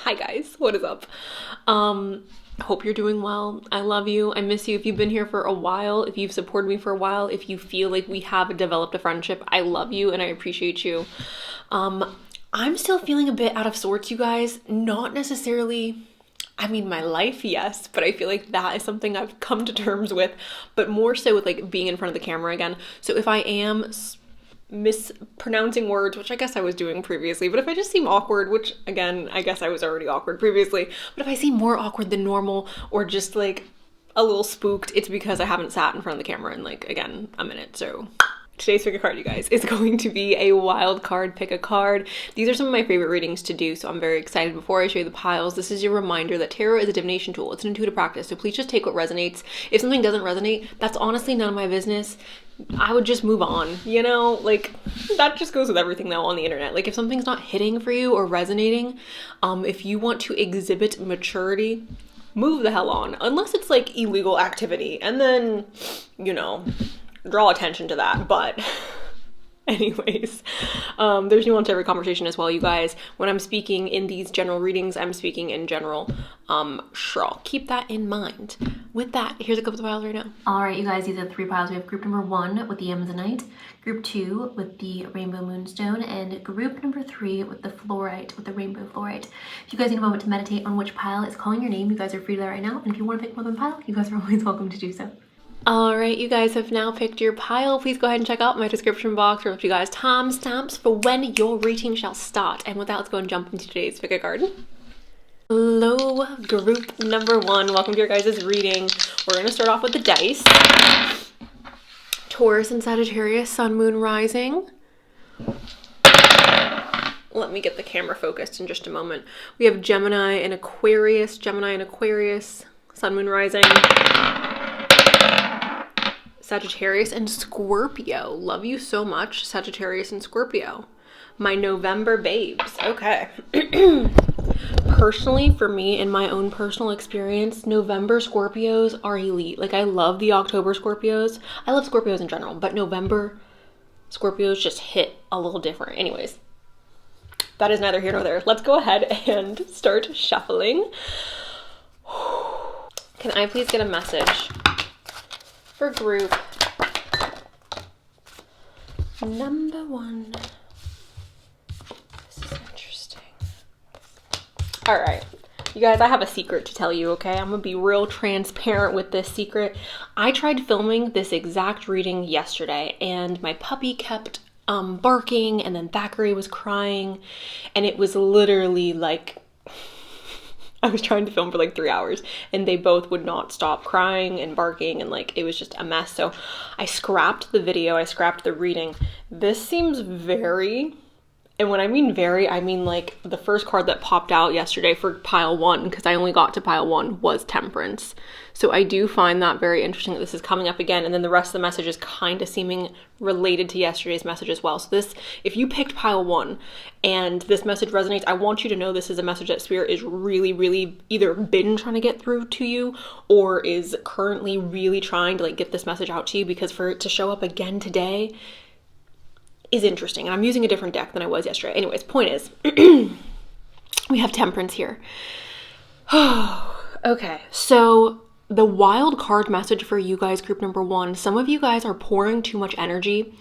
Hi guys, what is up? Hope you're doing well. I love you. I miss you. If you've been here for a while, if you've supported me for a while, if you feel like we have developed a friendship, I love you and I appreciate you. I'm still feeling a bit out of sorts, you guys. Not necessarily, my life, yes, but I feel like that is something I've come to terms with, but more so with like being in front of the camera again. So if I am mispronouncing words, which I guess I was doing previously, but if I just seem awkward, which again, I guess I was already awkward previously, but if I seem more awkward than normal or just like a little spooked, it's because I haven't sat in front of the camera in like, again, a minute. So today's pick a card, you guys, is going to be a wild card, pick a card. These are some of my favorite readings to do, so I'm very excited. Before I show you the piles, this is your reminder that tarot is a divination tool. It's an intuitive practice, so please just take what resonates. If something doesn't resonate, that's honestly none of my business. I would just move on, you know? Like, that just goes with everything though on the internet. Like, if something's not hitting for you or resonating, if you want to exhibit maturity, move the hell on. Unless it's like illegal activity, and then, you know, draw attention to that. But anyways, there's nuance to every conversation as well, you guys. When I'm speaking in these general readings, I'm speaking in general. Sure, keep that in mind. With that, here's a couple of piles right now. All right, you guys, these are the 3 piles. We have group number 1 with the Amazonite, group 2 with the Rainbow Moonstone, and group number 3 with the Fluorite, with the Rainbow Fluorite. If you guys need a moment to meditate on which pile is calling your name, you guys are free to that right now. And if you want to pick more than one pile, you guys are always welcome to do so. All right, you guys have now picked your pile. Please go ahead and check out my description box where you guys timestamps for when your reading shall start. And with that, let's go and jump into today's pick a card. Hello, group number 1. Welcome to your guys' reading. We're going to start off with the dice. Taurus and Sagittarius, Sun, Moon, Rising. Let me get the camera focused in just a moment. We have Gemini and Aquarius, Sun, Moon, Rising. Sagittarius and Scorpio. Love you so much, Sagittarius and Scorpio. My November babes. Okay. Personally, for me, in my own personal experience, November Scorpios are elite. Like, I love the October Scorpios. I love Scorpios in general, but November Scorpios just hit a little different. Anyways, that is neither here nor there. Let's go ahead and start shuffling. Can I please get a message for group number 1? This is interesting. All right, you guys, I have a secret to tell you, okay? I'm gonna be real transparent with this secret. I tried filming this exact reading yesterday and my puppy kept barking, and then Thackeray was crying, and it was literally like, I was trying to film for like 3 hours and they both would not stop crying and barking, and like it was just a mess. So I scrapped the video, I scrapped the reading. This seems very, and when I mean very, I mean like the first card that popped out yesterday for pile 1, because I only got to pile 1, was Temperance. So I do find that very interesting that this is coming up again, and then the rest of the message is kind of seeming related to yesterday's message as well. So this, if you picked pile 1 and this message resonates, I want you to know this is a message that Spirit is really, really either been trying to get through to you or is currently really trying to like get this message out to you, because for it to show up again today is interesting. And I'm using a different deck than I was yesterday. Anyways, point is, we have Temperance here. Okay, so the wild card message for you guys, group number 1, some of you guys are pouring too much energy.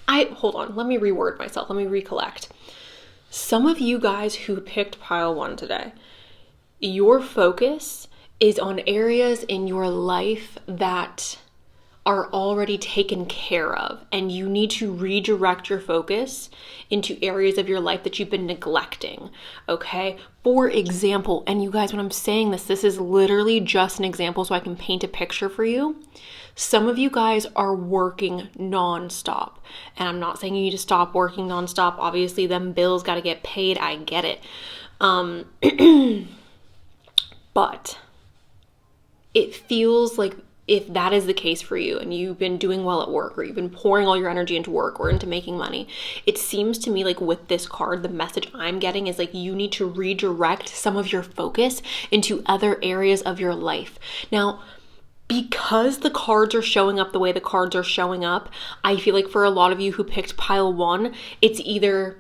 Hold on, let me reword myself. Let me recollect. Some of you guys who picked pile 1 today, your focus is on areas in your life that are already taken care of, and you need to redirect your focus into areas of your life that you've been neglecting, okay? For example, and you guys, when I'm saying this, this is literally just an example so I can paint a picture for you. Some of you guys are working nonstop, and I'm not saying you need to stop working nonstop. Obviously, them bills got to get paid. I get it. But it feels like if that is the case for you and you've been doing well at work, or you've been pouring all your energy into work or into making money, it seems to me like with this card, the message I'm getting is like you need to redirect some of your focus into other areas of your life. Now, because the cards are showing up the way the cards are showing up, I feel like for a lot of you who picked pile 1, it's either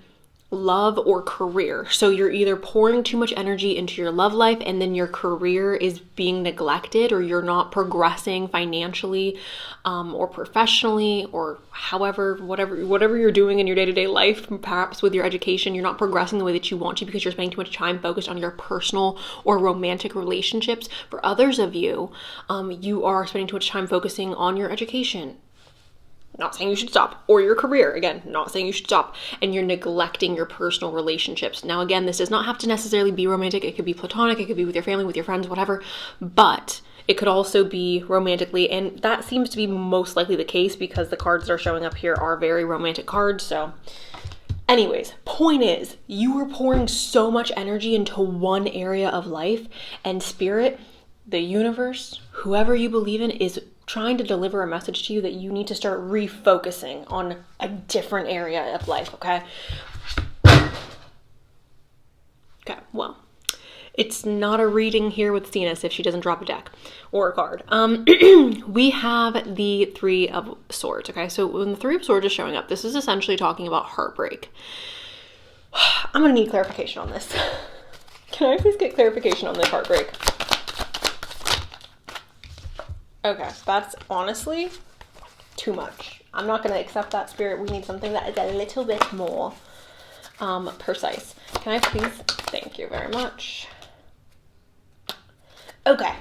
love or career. So you're either pouring too much energy into your love life and then your career is being neglected, or you're not progressing financially or professionally, or however, whatever you're doing in your day-to-day life, perhaps with your education, you're not progressing the way that you want to because you're spending too much time focused on your personal or romantic relationships. For others of you, you are spending too much time focusing on your education. Not saying you should stop. Or your career. Again, not saying you should stop. And you're neglecting your personal relationships. Now, again, this does not have to necessarily be romantic. It could be platonic. It could be with your family, with your friends, whatever. But it could also be romantically. And that seems to be most likely the case because the cards that are showing up here are very romantic cards. So anyways, point is, you are pouring so much energy into one area of life, and spirit, the universe, whoever you believe in, is trying to deliver a message to you that you need to start refocusing on a different area of life, okay? Okay, well, it's not a reading here with Cenus if she doesn't drop a deck or a card. We have the Three of Swords, okay? So when the Three of Swords is showing up, this is essentially talking about heartbreak. I'm gonna need clarification on this. Can I please get clarification on this heartbreak? Okay, that's honestly too much. I'm not going to accept that, spirit. We need something that is a little bit more precise. Can I please? Thank you very much. Okay.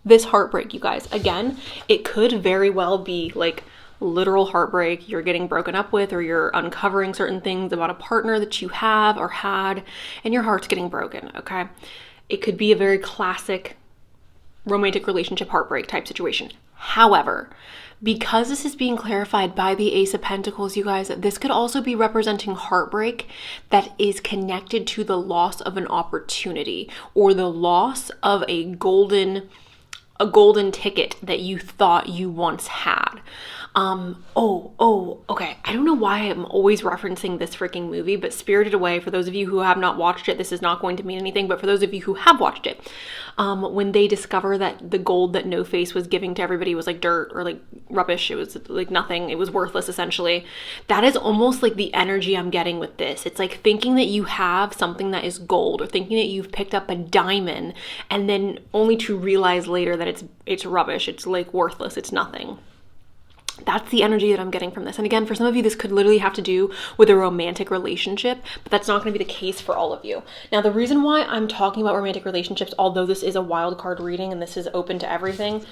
This heartbreak, you guys, again, it could very well be like literal heartbreak. You're getting broken up with, or you're uncovering certain things about a partner that you have or had, and your heart's getting broken, okay? It could be a very classic romantic relationship heartbreak type situation. However, because this is being clarified by the Ace of Pentacles, you guys, this could also be representing heartbreak that is connected to the loss of an opportunity or the loss of a golden ticket that you thought you once had. Okay. I don't know why I'm always referencing this freaking movie, but Spirited Away, for those of you who have not watched it, this is not going to mean anything, but for those of you who have watched it, when they discover that the gold that No Face was giving to everybody was like dirt or like rubbish, it was like nothing, it was worthless essentially. That is almost like the energy I'm getting with this. It's like thinking that you have something that is gold, or thinking that you've picked up a diamond, and then only to realize later that it's rubbish, it's like worthless, it's nothing. That's the energy that I'm getting from this. And again, for some of you, this could literally have to do with a romantic relationship, but that's not going to be the case for all of you. Now, the reason why I'm talking about romantic relationships, although this is a wild card reading and this is open to everything,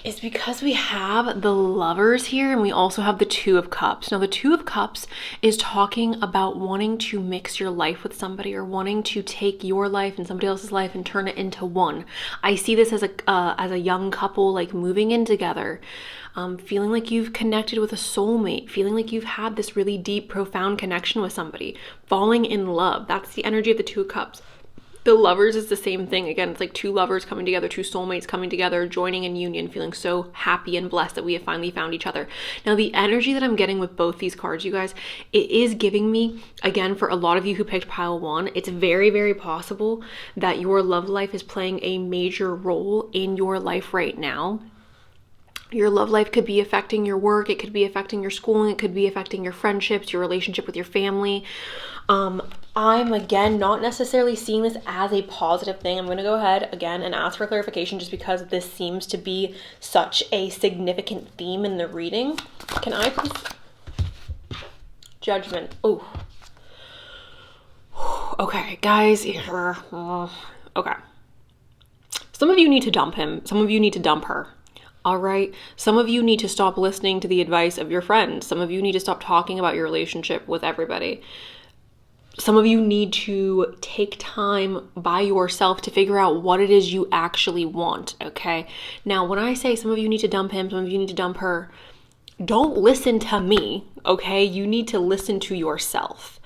is because we have the Lovers here and we also have the Two of Cups. Now, the Two of Cups is talking about wanting to mix your life with somebody, or wanting to take your life and somebody else's life and turn it into one. I see this as a young couple, like moving in together, feeling like you've connected with a soulmate, feeling like you've had this really deep, profound connection with somebody, falling in love. That's the energy of the Two of Cups. The Lovers is the same thing. Again, it's like two lovers coming together, two soulmates coming together, joining in union, feeling so happy and blessed that we have finally found each other. Now, the energy that I'm getting with both these cards, you guys, it is giving me, again, for a lot of you who picked pile one, it's very, very possible that your love life is playing a major role in your life right now. Your love life could be affecting your work, it could be affecting your schooling, it could be affecting your friendships, your relationship with your family. I'm, again, not necessarily seeing this as a positive thing. I'm going to go ahead, again, and ask for clarification just because this seems to be such a significant theme in the reading. Can I please? Judgment. Oh. Okay, guys. Okay. Some of you need to dump him. Some of you need to dump her. All right. Some of you need to stop listening to the advice of your friends. Some of you need to stop talking about your relationship with everybody. Some of you need to take time by yourself to figure out what it is you actually want, okay? Now, when I say some of you need to dump him, some of you need to dump her, don't listen to me, okay? You need to listen to yourself.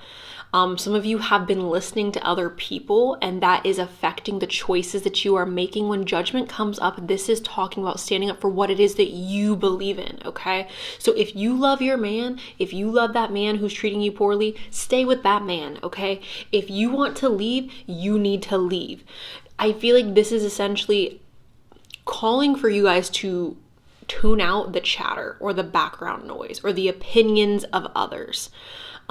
Some of you have been listening to other people, and that is affecting the choices that you are making. When judgment comes up, this is talking about standing up for what it is that you believe in, okay? So if you love your man, if you love that man who's treating you poorly, stay with that man, okay? If you want to leave, you need to leave. I feel like this is essentially calling for you guys to tune out the chatter or the background noise or the opinions of others.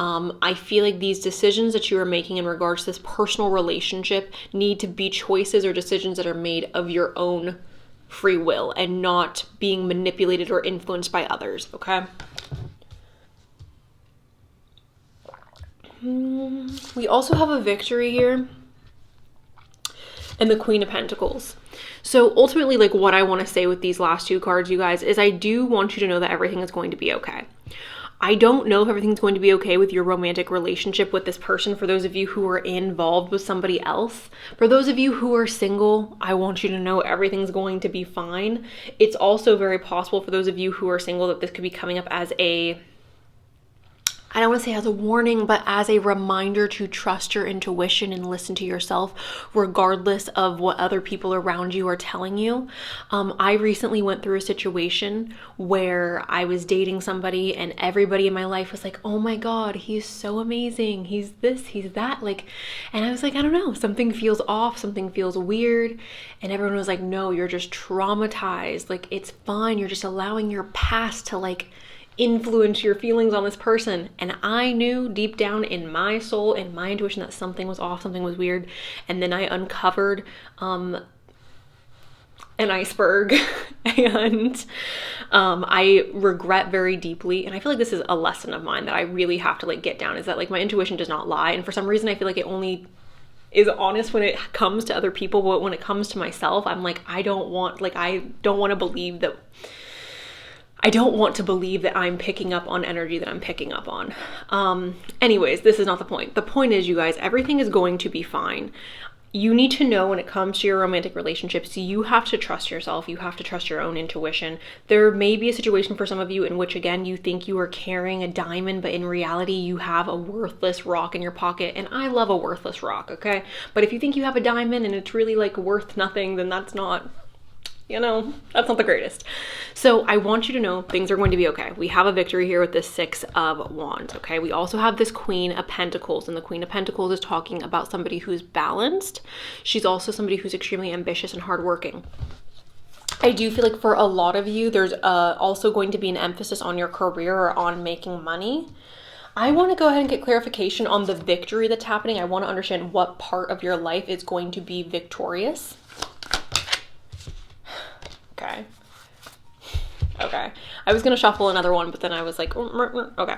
I feel like these decisions that you are making in regards to this personal relationship need to be choices or decisions that are made of your own free will and not being manipulated or influenced by others, okay? We also have a victory here and the Queen of Pentacles. So ultimately, like, what I want to say with these last two cards, you guys, is I do want you to know that everything is going to be okay. I don't know if everything's going to be okay with your romantic relationship with this person, for those of you who are involved with somebody else. For those of you who are single, I want you to know everything's going to be fine. It's also very possible for those of you who are single that this could be coming up as a, I don't want to say as a warning, but as a reminder to trust your intuition and listen to yourself, regardless of what other people around you are telling you. I recently went through a situation where I was dating somebody and everybody in my life was like, oh my God, he's so amazing. He's this, he's that. Like, and I was like, I don't know, something feels off, something feels weird. And everyone was like, no, you're just traumatized. Like, it's fine. You're just allowing your past to like influence your feelings on this person. And I knew deep down in my soul, in my intuition, that something was off, something was weird. And then I uncovered an iceberg and I regret very deeply, and I feel like this is a lesson of mine that I really have to like get down, is that like my intuition does not lie, and for some reason I feel like it only is honest when it comes to other people, but when it comes to myself, I'm like, I don't want to believe that I'm picking up on energy that I'm picking up on. Anyways, this is not the point. The point is, you guys, everything is going to be fine. You need to know when it comes to your romantic relationships, you have to trust yourself. You have to trust your own intuition. There may be a situation for some of you in which, again, you think you are carrying a diamond, but in reality, you have a worthless rock in your pocket. And I love a worthless rock, okay? But if you think you have a diamond and it's really like worth nothing, then that's not the greatest. So I want you to know things are going to be okay. We have a victory here with the Six of Wands, okay? We also have this Queen of Pentacles, and the Queen of Pentacles is talking about somebody who's balanced. She's also somebody who's extremely ambitious and hardworking. I do feel like for a lot of you, there's also going to be an emphasis on your career or on making money. I want to go ahead and get clarification on the victory that's happening. I want to understand what part of your life is going to be victorious. Okay. I was going to shuffle another one, but then I was like, okay.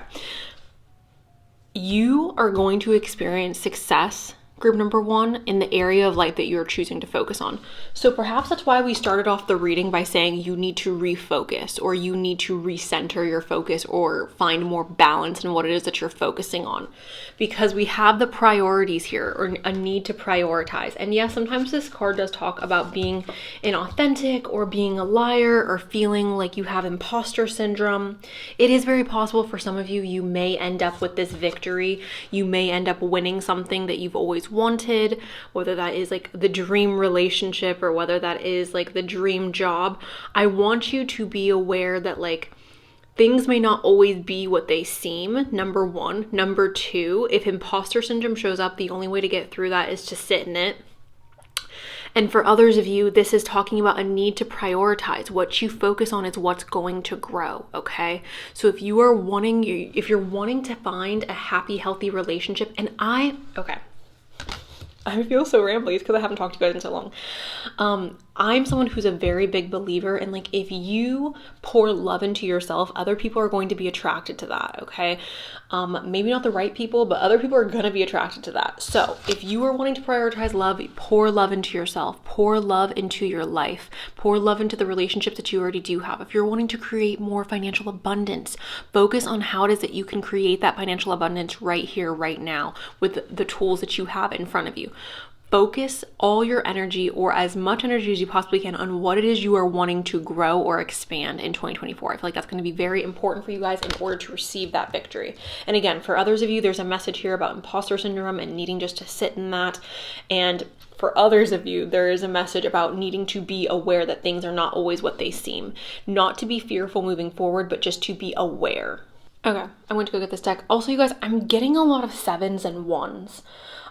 You are going to experience success, group number one, in the area of life that you're choosing to focus on. So perhaps that's why we started off the reading by saying you need to refocus, or you need to recenter your focus, or find more balance in what it is that you're focusing on. Because we have the priorities here, or a need to prioritize. And yes, sometimes this card does talk about being inauthentic, or being a liar, or feeling like you have imposter syndrome. It is very possible for some of you, you may end up with this victory. You may end up winning something that you've always wanted, whether that is like the dream relationship or whether that is like the dream job. I want you to be aware that like things may not always be what they seem, number one. Number two, if imposter syndrome shows up, the only way to get through that is to sit in it. And for others of you, this is talking about a need to prioritize. What you focus on is what's going to grow, okay? So if you're wanting to find a happy, healthy relationship, and I feel so rambly. It's because I haven't talked to you guys in so long. I'm someone who's a very big believer in like, if you pour love into yourself, other people are going to be attracted to that, okay? Maybe not the right people, but other people are going to be attracted to that. So if you are wanting to prioritize love, pour love into yourself, pour love into your life, pour love into the relationships that you already do have. If you're wanting to create more financial abundance, focus on how it is that you can create that financial abundance right here, right now, with the tools that you have in front of you. Focus all your energy, or as much energy as you possibly can, on what it is you are wanting to grow or expand in 2024. I feel like that's going to be very important for you guys in order to receive that victory. And again, for others of you, there's a message here about imposter syndrome and needing just to sit in that. And for others of you, there is a message about needing to be aware that things are not always what they seem. Not to be fearful moving forward, but just to be aware. Okay, I went to go get this deck. Also, you guys, I'm getting a lot of sevens and ones.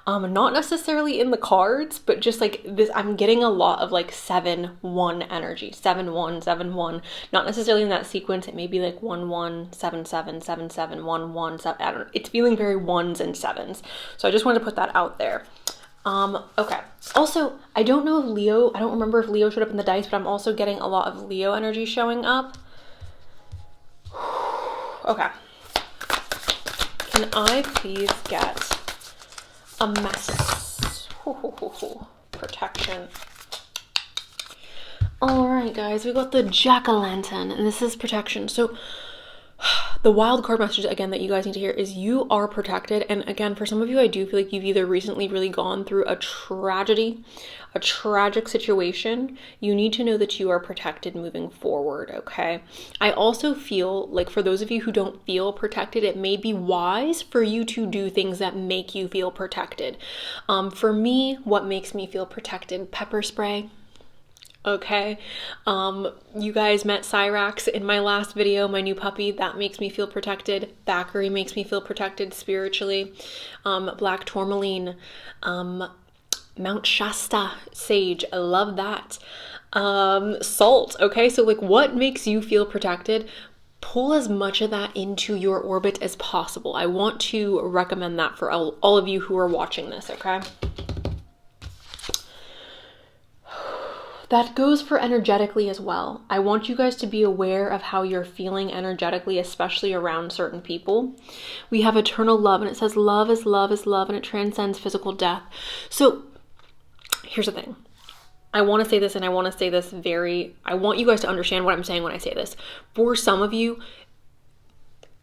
Not necessarily in the cards, but just like this, I'm getting a lot of like 7-1 energy, 7-1, 7-1, not necessarily in that sequence. It may be like 1-1, 7-7, 7-7, 1-1, 7, I don't know. It's feeling very ones and sevens. So I just wanted to put that out there. Okay. Also, I don't know if Leo, I don't remember if Leo showed up in the dice, but I'm also getting a lot of Leo energy showing up. Okay. Can I please get a mess? Protection. All right, guys, we got the jack-o'-lantern, and this is protection. So the wild card message, again, that you guys need to hear is you are protected. And again, for some of you, I do feel like you've either recently really gone through a tragedy, a tragic situation. You need to know that you are protected moving forward, okay? I also feel like for those of you who don't feel protected, it may be wise for you to do things that make you feel protected. For me, what makes me feel protected? Pepper spray. Okay, you guys met Cyrax in my last video, my new puppy. That makes me feel protected. Thackeray makes me feel protected spiritually. Black tourmaline, Mount Shasta sage, I love that. Salt. Okay, so like what makes you feel protected? Pull as much of that into your orbit as possible. I want to recommend that for all of you who are watching this, okay? That goes for energetically as well. I want you guys to be aware of how you're feeling energetically, especially around certain people. We have eternal love, and it says love is love is love, and it transcends physical death. So here's the thing. I want to say this, and I want to say this I want you guys to understand what I'm saying when I say this. For some of you,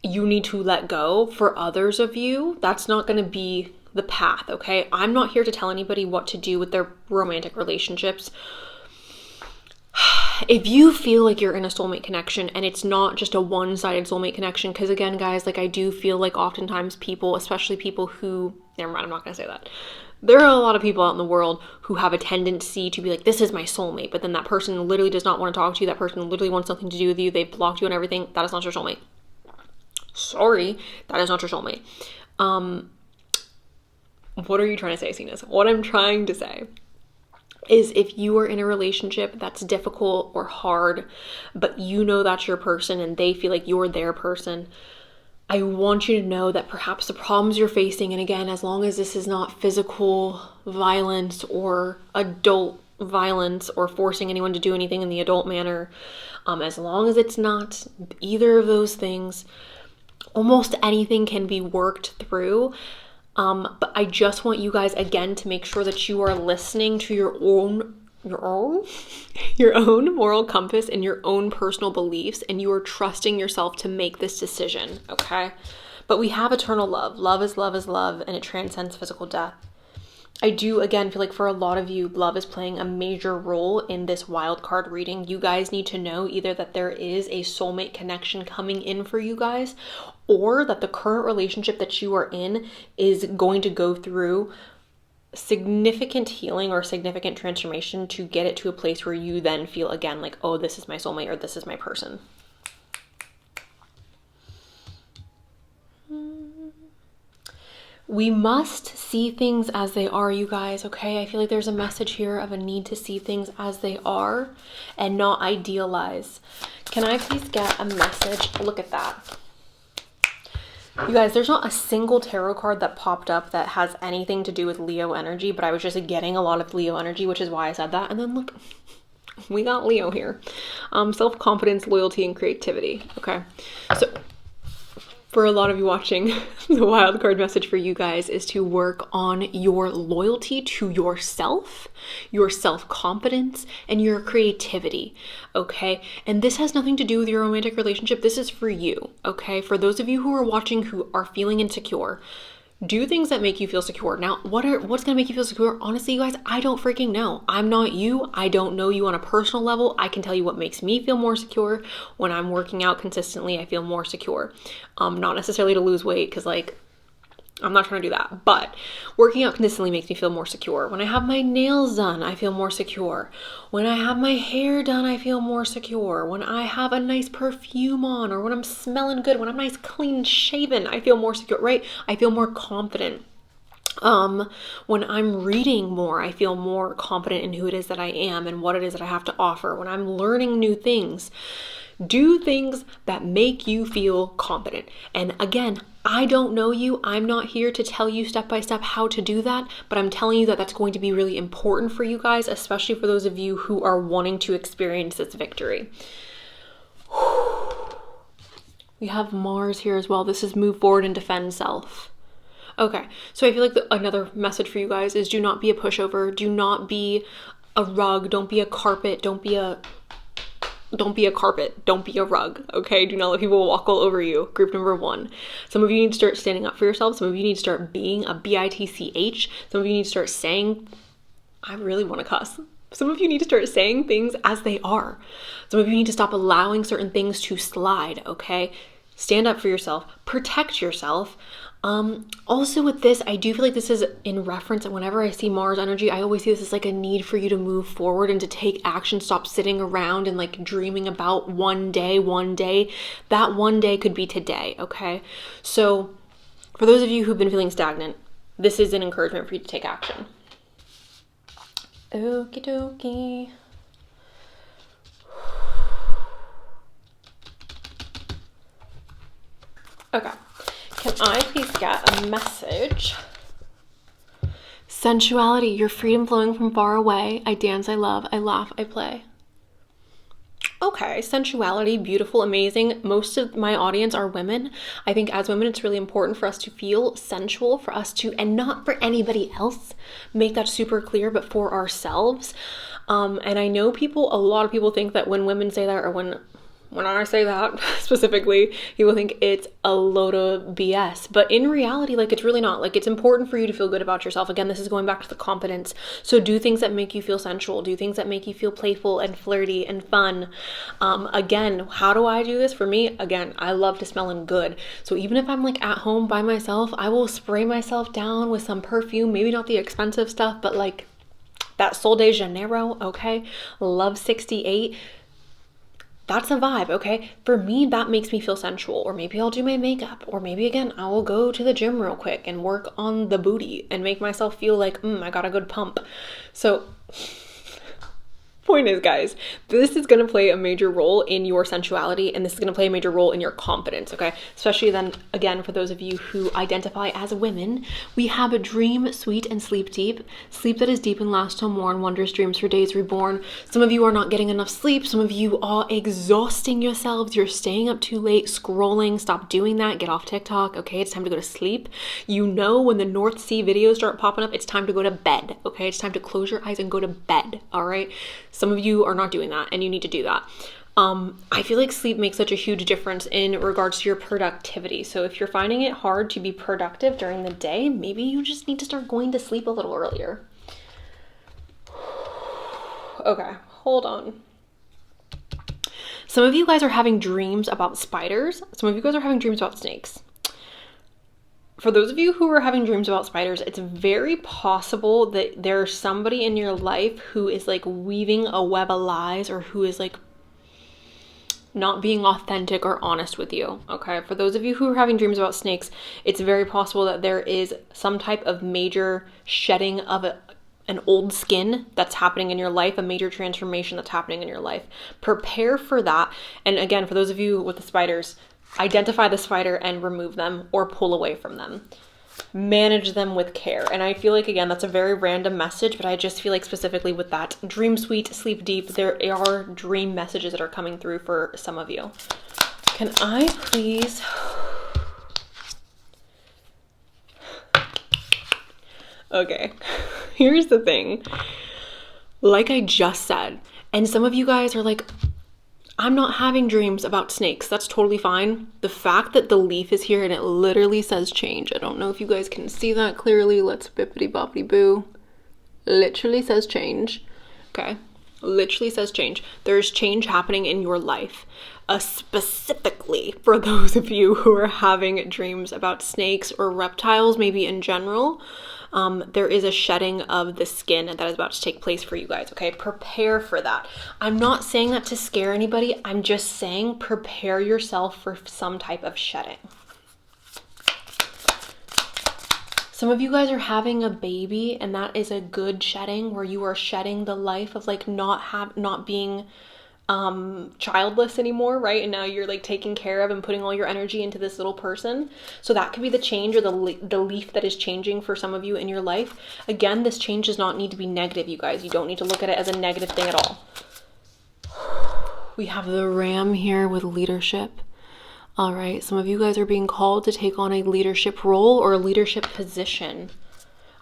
you need to let go. For others of you, that's not going to be the path, okay? I'm not here to tell anybody what to do with their romantic relationships. If you feel like you're in a soulmate connection and it's not just a one-sided soulmate connection, because again, guys, like I do feel like oftentimes people, especially people who, never mind, I'm not going to say that. There are a lot of people out in the world who have a tendency to be like, this is my soulmate, but then that person literally does not want to talk to you. That person literally wants nothing to do with you. They've blocked you and everything. That is not your soulmate. Sorry, that is not your soulmate. What are you trying to say, Cenus? What I'm trying to say is if you are in a relationship that's difficult or hard, but you know that's your person and they feel like you're their person, I want you to know that perhaps the problems you're facing, and again, as long as this is not physical violence or adult violence or forcing anyone to do anything in the adult manner, as long as it's not either of those things, almost anything can be worked through. But I just want you guys, again, to make sure that you are listening to your own moral compass and your own personal beliefs, and you are trusting yourself to make this decision, okay? But we have eternal love. Love is love is love, and it transcends physical death. I do, again, feel like for a lot of you, love is playing a major role in this wild card reading. You guys need to know either that there is a soulmate connection coming in for you guys, or that the current relationship that you are in is going to go through significant healing or significant transformation to get it to a place where you then feel again like, oh, this is my soulmate or this is my person. We must see things as they are, you guys, okay? I feel like there's a message here of a need to see things as they are and not idealize. Can I please get a message? Look at that. You guys, there's not a single tarot card that popped up that has anything to do with Leo energy, but I was just getting a lot of Leo energy, which is why I said that. And then look, we got Leo here. Self-confidence, loyalty, and creativity. Okay, so for a lot of you watching, the wild card message for you guys is to work on your loyalty to yourself, your self-confidence, and your creativity, okay? And this has nothing to do with your romantic relationship. This is for you, okay? For those of you who are watching who are feeling insecure, do things that make you feel secure. Now, what's gonna make you feel secure? Honestly, you guys, I don't freaking know. I'm not you. I don't know you on a personal level. I can tell you what makes me feel more secure. When I'm working out consistently, I feel more secure. Not necessarily to lose weight, because like, I'm not trying to do that, but working out consistently makes me feel more secure. When I have my nails done, I feel more secure. When I have my hair done, I feel more secure. When I have a nice perfume on, or when I'm smelling good, when I'm nice, clean shaven, I feel more secure, right? I feel more confident. When I'm reading more, I feel more confident in who it is that I am and what it is that I have to offer. When I'm learning new things, do things that make you feel confident. And again, I don't know you. I'm not here to tell you step by step how to do that, but I'm telling you that that's going to be really important for you guys, especially for those of you who are wanting to experience this victory. We have Mars here as well. This is move forward and defend self. Okay, so I feel like another message for you guys is do not be a pushover. Do not be a rug. Don't be a carpet. Don't be a carpet. Don't be a rug. Okay, do not let people walk all over you. Group number 1. Some of you need to start standing up for yourself. Some of you need to start being a bitch. Some of you need to start saying, I really want to cuss. Some of you need to start saying things as they are. Some of you need to stop allowing certain things to slide, okay? Stand up for yourself. Protect yourself. Also with this, I do feel like this is in reference, and whenever I see Mars energy, I always see this as like a need for you to move forward and to take action. Stop sitting around and like dreaming about one day. That one day could be today, okay? So for those of you who've been feeling stagnant, this is an encouragement for you to take action. Okie dokie. Okay. Can I please get a message? Sensuality, your freedom flowing from far away. I dance, I love, I laugh, I play. Okay, sensuality, beautiful, amazing. Most of my audience are women. I think as women, it's really important for us to feel sensual, for us to, and not for anybody else, make that super clear, but for ourselves. And I know a lot of people think that when women say that, or when I say that specifically, people think it's a load of BS. But in reality, like, it's really not. Like, it's important for you to feel good about yourself. Again, this is going back to the confidence. So do things that make you feel sensual. Do things that make you feel playful and flirty and fun. Again, how do I do this? For me, again, I love to smelling good. So even if I'm like at home by myself, I will spray myself down with some perfume. Maybe not the expensive stuff, but like that Sol de Janeiro, okay? Love 68. That's a vibe, okay? For me, that makes me feel sensual. Or maybe I'll do my makeup. Or maybe, again, I will go to the gym real quick and work on the booty and make myself feel like, I got a good pump. So point is, guys, this is going to play a major role in your sensuality, and this is going to play a major role in your confidence, okay? Especially then, again, for those of you who identify as women, we have a dream sweet and sleep deep. Sleep that is deep and lasts till morn, wondrous dreams for days reborn. Some of you are not getting enough sleep. Some of you are exhausting yourselves. You're staying up too late, scrolling. Stop doing that. Get off TikTok, okay? It's time to go to sleep. You know, when the North Sea videos start popping up, it's time to go to bed, okay? It's time to close your eyes and go to bed, all right? Some of you are not doing that, and you need to do that. I feel like sleep makes such a huge difference in regards to your productivity. So if you're finding it hard to be productive during the day, maybe you just need to start going to sleep a little earlier. Okay, hold on. Some of you guys are having dreams about spiders. Some of you guys are having dreams about snakes. For those of you who are having dreams about spiders, it's very possible that there's somebody in your life who is like weaving a web of lies, or who is like not being authentic or honest with you, okay? For those of you who are having dreams about snakes, it's very possible that there is some type of major shedding of an old skin that's happening in your life, a major transformation that's happening in your life. Prepare for that. And again, for those of you with the spiders, identify the spider and remove them or pull away from them. Manage them with care. And I feel like, again, that's a very random message, but I just feel like specifically with that dream sweet, sleep deep, there are dream messages that are coming through for some of you. Can I please... Okay, here's the thing. Like I just said, and some of you guys are like, I'm not having dreams about snakes. That's totally fine. The fact that the leaf is here and it literally says change. I don't know if you guys can see that clearly. Let's bippity boppity boo. Literally says change. Okay. Literally says change. There's change happening in your life. Specifically for those of you who are having dreams about snakes or reptiles, maybe in general. There is a shedding of the skin that is about to take place for you guys, okay? Prepare for that. I'm not saying that to scare anybody. I'm just saying prepare yourself for some type of shedding. Some of you guys are having a baby, and that is a good shedding, where you are shedding the life of like not being childless anymore, right? And now you're like taking care of and putting all your energy into this little person. So that could be the change, or the leaf that is changing for some of you in your life. Again, this change does not need to be negative, you guys. You don't need to look at it as a negative thing at all. We have the Ram here with leadership. All right, some of you guys are being called to take on a leadership role or a leadership position.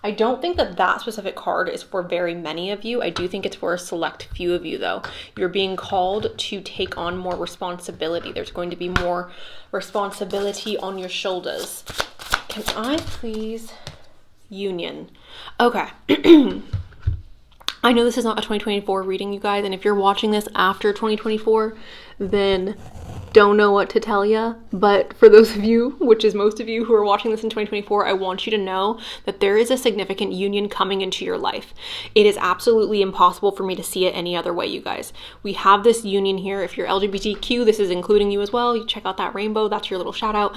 I don't think that that specific card is for very many of you. I do think it's for a select few of you, though. You're being called to take on more responsibility. There's going to be more responsibility on your shoulders. Can I please? Union. Okay. I know this is not a 2024 reading, you guys, and if you're watching this after 2024, then don't know what to tell you. But for those of you, which is most of you who are watching this in 2024, I want you to know that there is a significant union coming into your life. It is absolutely impossible for me to see it any other way, you guys. We have this union here. If you're LGBTQ, this is including you as well. You check out that rainbow. That's your little shout out.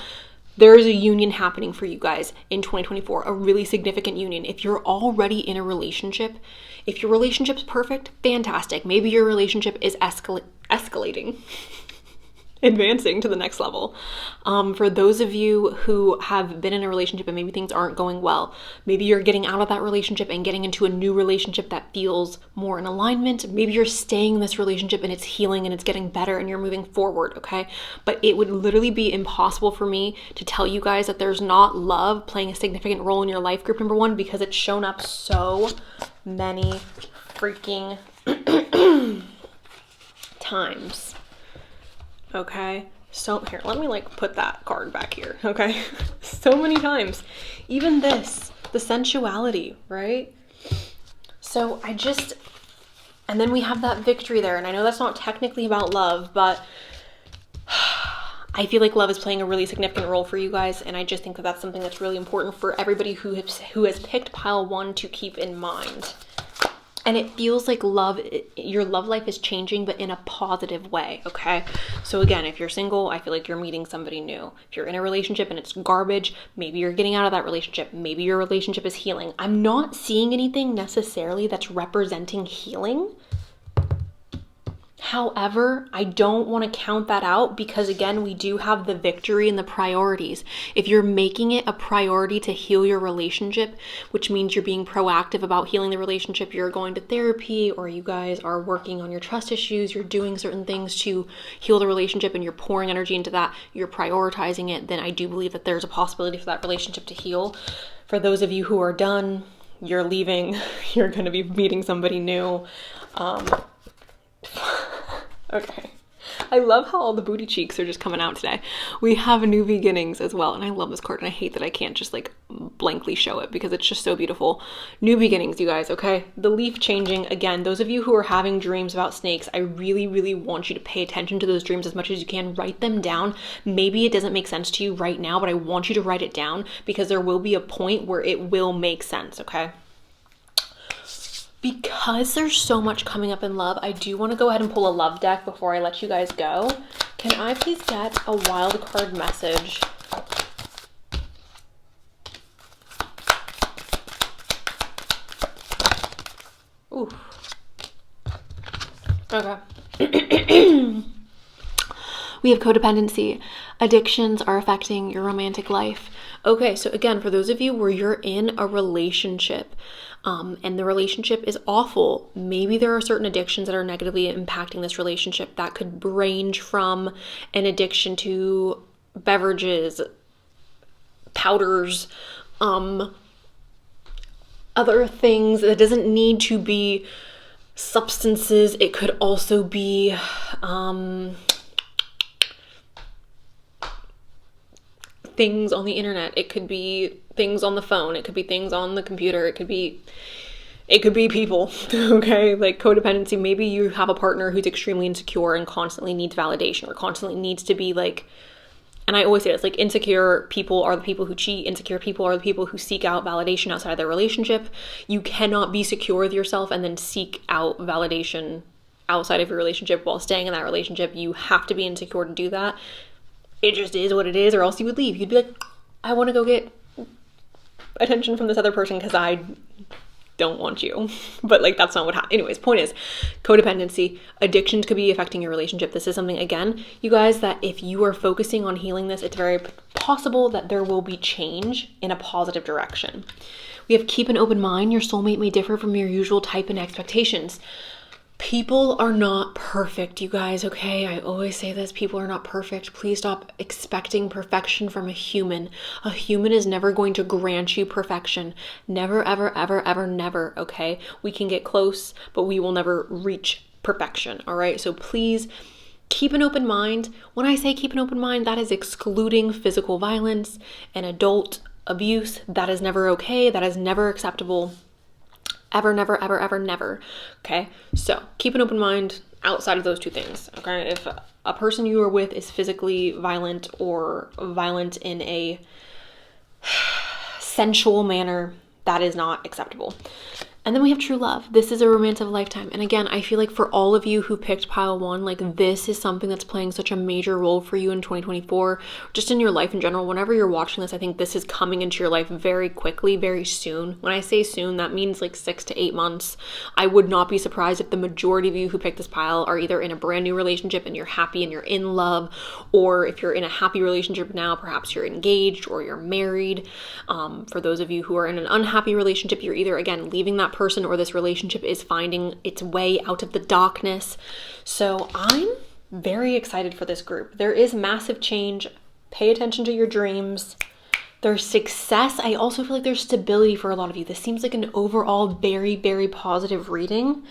There is a union happening for you guys in 2024, a really significant union. If you're already in a relationship, if your relationship's perfect, fantastic. Maybe your relationship is escalating, advancing to the next level. For those of you who have been in a relationship and maybe things aren't going well, maybe you're getting out of that relationship and getting into a new relationship that feels more in alignment. Maybe you're staying in this relationship and it's healing and it's getting better and you're moving forward, okay? But it would literally be impossible for me to tell you guys that there's not love playing a significant role in your life, group number one, because it's shown up so many freaking times. Okay, so here, let me like put that card back here, okay? So many times. Even this, the sensuality, right? So and then we have that victory there, and I know that's not technically about love, but I feel like love is playing a really significant role for you guys, and I just think that that's something that's really important for everybody who has picked pile one to keep in mind. And it feels like your love life is changing, but in a positive way, okay? So again, if you're single, I feel like you're meeting somebody new. If you're in a relationship and it's garbage, maybe you're getting out of that relationship. Maybe your relationship is healing. I'm not seeing anything necessarily that's representing healing. However, I don't want to count that out because, again, we do have the victory and the priorities. If you're making it a priority to heal your relationship, which means you're being proactive about healing the relationship, you're going to therapy, or you guys are working on your trust issues, you're doing certain things to heal the relationship and you're pouring energy into that, you're prioritizing it, then I do believe that there's a possibility for that relationship to heal. For those of you who are done, you're leaving, you're going to be meeting somebody new. Okay. I love how all the booty cheeks are just coming out today. We have new beginnings as well. And I love this card. And I hate that I can't just like blankly show it because it's just so beautiful. New beginnings, you guys, okay? The leaf changing. Again, those of you who are having dreams about snakes, I really, really want you to pay attention to those dreams as much as you can. Write them down. Maybe it doesn't make sense to you right now, but I want you to write it down because there will be a point where it will make sense, okay? Because there's so much coming up in love, I do want to go ahead and pull a love deck before I let you guys go. Can I please get a wild card message? Ooh. Okay. We have codependency. Addictions are affecting your romantic life. Okay, so again, for those of you where you're in a relationship and the relationship is awful, maybe there are certain addictions that are negatively impacting this relationship. That could range from an addiction to beverages, powders, other things. That doesn't need to be substances. It could also be things on the internet. It could be things on the phone. It could be things on the computer. It could be people, okay? Like codependency. Maybe you have a partner who's extremely insecure and constantly needs validation or constantly needs to be like, and I always say this, like insecure people are the people who cheat. Insecure people are the people who seek out validation outside of their relationship. You cannot be secure with yourself and then seek out validation outside of your relationship while staying in that relationship. You have to be insecure to do that. It just is what it is, or else you would leave. You'd be like, I want to go get attention from this other person because I don't want you. But like, that's not what happened. Anyways, point is, codependency, addictions could be affecting your relationship. This is something, again, you guys, that if you are focusing on healing this, it's very possible that there will be change in a positive direction. We have keep an open mind. Your soulmate may differ from your usual type and expectations. People are not perfect, you guys, okay? I always say this, people are not perfect. Please stop expecting perfection from a human. A human is never going to grant you perfection. Never, ever, ever, ever, never, okay? We can get close, but we will never reach perfection, all right? So please keep an open mind. When I say keep an open mind, that is excluding physical violence and adult abuse. That is never okay. That is never acceptable. Ever, never, ever, ever, never. Okay. So keep an open mind outside of those two things. Okay. If a person you are with is physically violent or violent in a sensual manner, that is not acceptable. And then we have true love. This is a romance of a lifetime. And again, I feel like for all of you who picked pile 1, like this is something that's playing such a major role for you in 2024, just in your life in general. Whenever you're watching this, I think this is coming into your life very quickly, very soon. When I say soon, that means like 6 to 8 months. I would not be surprised if the majority of you who picked this pile are either in a brand new relationship and you're happy and you're in love, or if you're in a happy relationship now, perhaps you're engaged or you're married. For those of you who are in an unhappy relationship, you're either, again, leaving that person or this relationship is finding its way out of the darkness. So I'm very excited for this group. There is massive change. Pay attention to your dreams. There's success. I also feel like there's stability for a lot of you. This seems like an overall very, very positive reading.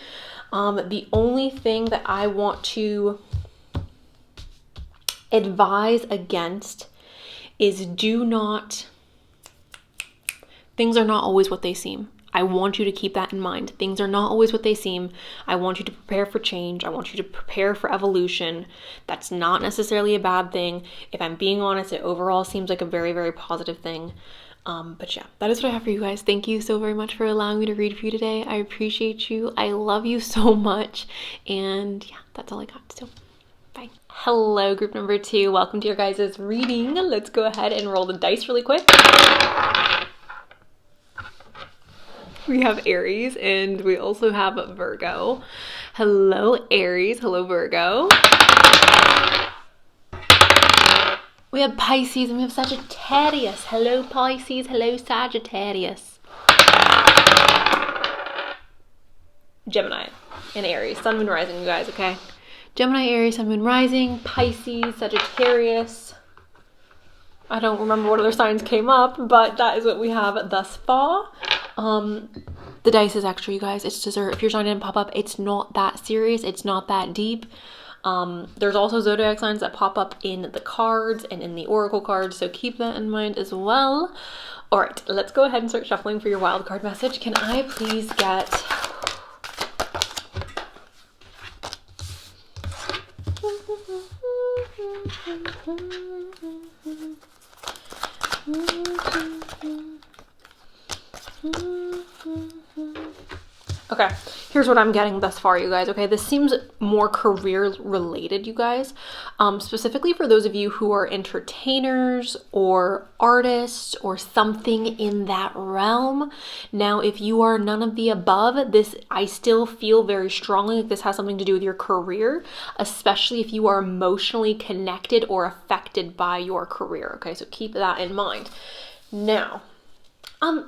The only thing that I want to advise against is things are not always what they seem. I want you to keep that in mind. Things are not always what they seem. I want you to prepare for change. I want you to prepare for evolution. That's not necessarily a bad thing. If I'm being honest, it overall seems like a very, very positive thing. But yeah, that is what I have for you guys. Thank you so very much for allowing me to read for you today. I appreciate you. I love you so much. And yeah, that's all I got. So bye. Hello, group number 2. Welcome to your guys' reading. Let's go ahead and roll the dice really quick. We have Aries and we also have Virgo. Hello, Aries. Hello, Virgo. We have Pisces and we have Sagittarius. Hello, Pisces. Hello, Sagittarius. Gemini and Aries. Sun, Moon, Rising, you guys, okay? Gemini, Aries, Sun, Moon, Rising, Pisces, Sagittarius. I don't remember what other signs came up, but that is what we have thus far. The dice is extra, you guys. It's dessert. If your sign didn't pop up, it's not that serious. It's not that deep. There's also zodiac signs that pop up in the cards and in the oracle cards, so keep that in mind as well. All right, let's go ahead and start shuffling for your wild card message. Can I please get... Okay, here's what I'm getting thus far, you guys, okay? This seems more career related, you guys. Specifically for those of you who are entertainers or artists or something in that realm. Now, if you are none of the above, I still feel very strongly like this has something to do with your career, especially if you are emotionally connected or affected by your career, okay? So keep that in mind. Now,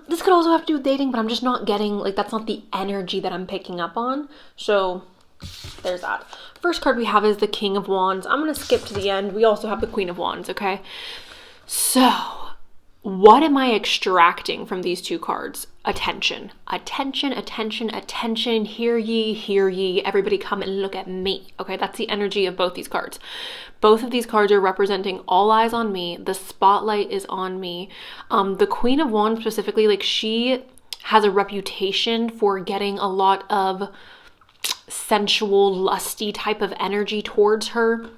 this could also have to do with dating, but I'm just not getting, like, that's not the energy that I'm picking up on. So there's that. First card we have is the King of Wands. I'm going to skip to the end. We also have the Queen of Wands, okay? So what am I extracting from these two cards? Attention. Attention, attention, attention. Hear ye, hear ye. Everybody come and look at me. Okay, that's the energy of both these cards. Both of these cards are representing all eyes on me. The spotlight is on me. The Queen of Wands specifically, like, she has a reputation for getting a lot of sensual, lusty type of energy towards her.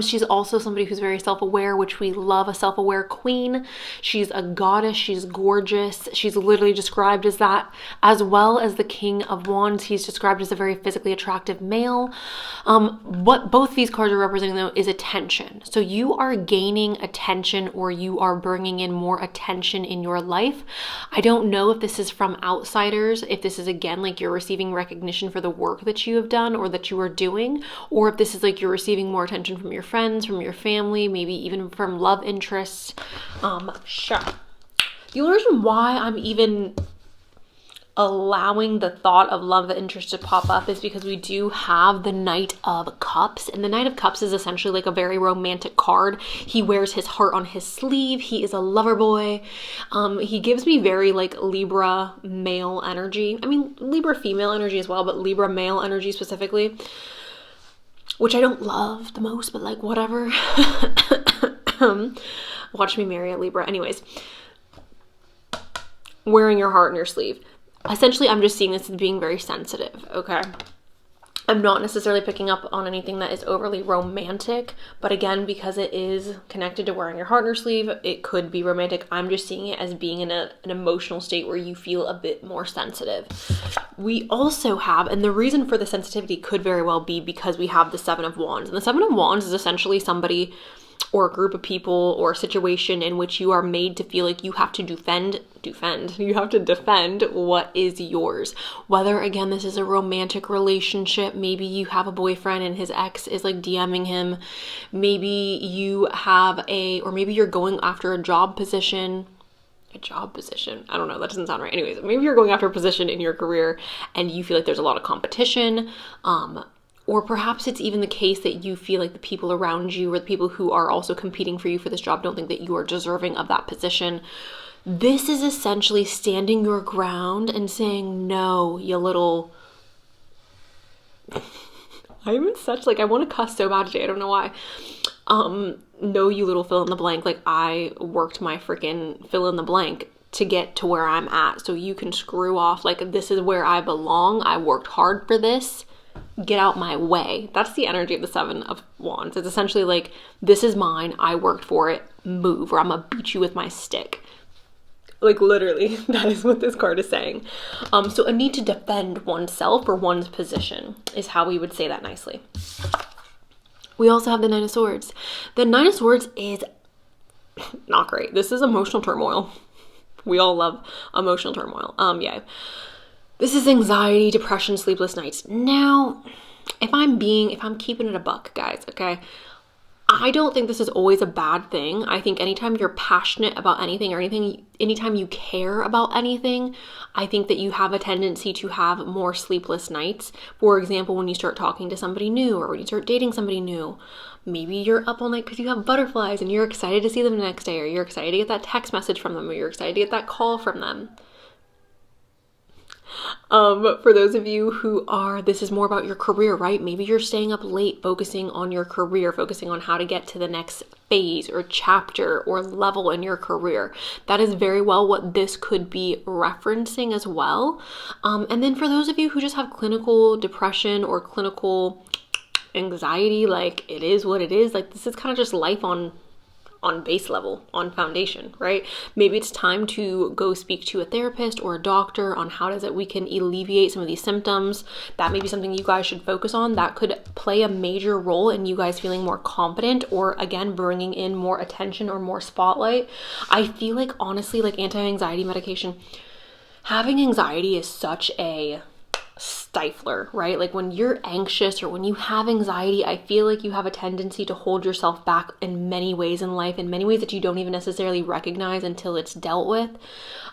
She's also somebody who's very self-aware, which we love, a self-aware queen. She's a goddess. She's gorgeous. She's literally described as that, as well as the King of Wands. He's described as a very physically attractive male. What both these cards are representing, though, is attention. So you are gaining attention, or you are bringing in more attention in your life. I don't know if this is from outsiders, if this is, again, like you're receiving recognition for the work that you have done or that you are doing, or if this is like you're receiving more attention from your friends, from your family, maybe even from love interests. Sure. The only reason why I'm even allowing the thought of love interest to pop up is because we do have the Knight of Cups, and the Knight of Cups is essentially like a very romantic card. He wears his heart on his sleeve. He is a lover boy. He gives me very like Libra male energy. I mean, Libra female energy as well, but Libra male energy specifically, which I don't love the most, but like whatever. Watch me marry a Libra. Anyways, wearing your heart on your sleeve. Essentially, I'm just seeing this as being very sensitive, okay? I'm not necessarily picking up on anything that is overly romantic, but again, because it is connected to wearing your heart on your sleeve, it could be romantic. I'm just seeing it as being in an emotional state where you feel a bit more sensitive. We also have, and the reason for the sensitivity could very well be because we have the Seven of Wands. And the Seven of Wands is essentially somebody or a group of people or a situation in which you are made to feel like you have to defend, you have to defend what is yours. Whether, again, this is a romantic relationship, maybe you have a boyfriend and his ex is like DMing him, maybe you have or maybe you're going after a job position. I don't know, that doesn't sound right. Anyways, maybe you're going after a position in your career and you feel like there's a lot of competition, or perhaps it's even the case that you feel like the people around you or the people who are also competing for you for this job don't think that you are deserving of that position. This is essentially standing your ground and saying, no, you little... I'm in such, like, I want to cuss so bad today, I don't know why. No, you little fill in the blank. Like, I worked my freaking fill in the blank to get to where I'm at, so you can screw off. Like, this is where I belong. I worked hard for this. Get out my way. That's the energy of the Seven of Wands. It's essentially like, this is mine. I worked for it. Move, or I'm gonna beat you with my stick. Like, literally, that is what this card is saying. So a need to defend oneself or one's position is how we would say that nicely. We also have the Nine of Swords. The Nine of Swords is not great. This is emotional turmoil. We all love emotional turmoil. Yeah. This is anxiety, depression, sleepless nights. Now, if I'm keeping it a buck, guys, okay? I don't think this is always a bad thing. I think anytime you're passionate about anything or anytime you care about anything, I think that you have a tendency to have more sleepless nights. For example, when you start talking to somebody new or when you start dating somebody new, maybe you're up all night because you have butterflies and you're excited to see them the next day, or you're excited to get that text message from them, or you're excited to get that call from them. For those of you who this is more about your career, right? Maybe you're staying up late focusing on your career, focusing on how to get to the next phase or chapter or level in your career. That is very well what this could be referencing as well. And then for those of you who just have clinical depression or clinical anxiety, like, it is what it is. Like, this is kind of just life on base level, on foundation, right? Maybe it's time to go speak to a therapist or a doctor on how we can alleviate some of these symptoms. That may be something you guys should focus on. That could play a major role in you guys feeling more confident, or again, bringing in more attention or more spotlight. I feel like, honestly, like, anti-anxiety medication, having anxiety is such a stifler, right? Like, when you're anxious or when you have anxiety, I feel like you have a tendency to hold yourself back in many ways in life, in many ways that you don't even necessarily recognize until it's dealt with.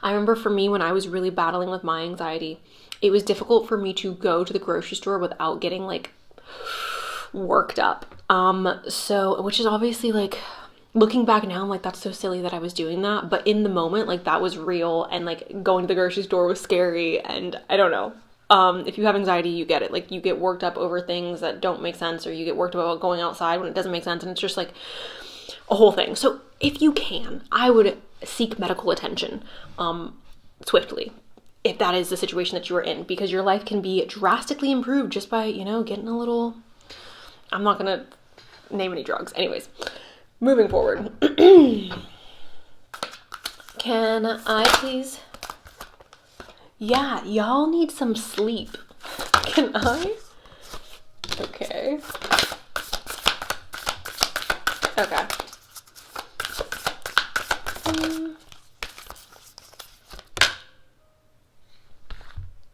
I remember for me, when I was really battling with my anxiety, it was difficult for me to go to the grocery store without getting like worked up. Which is obviously, like, looking back now, I'm like, that's so silly that I was doing that. But in the moment, like, that was real, and like going to the grocery store was scary, and I don't know. If you have anxiety, you get it. Like, you get worked up over things that don't make sense, or you get worked up about going outside when it doesn't make sense, and it's just like a whole thing. So if you can, I would seek medical attention swiftly, if that is the situation that you are in, because your life can be drastically improved just by, getting a little, I'm not gonna name any drugs. Anyways, moving forward. Can I please? Yeah, y'all need some sleep. Can I? Okay. Okay.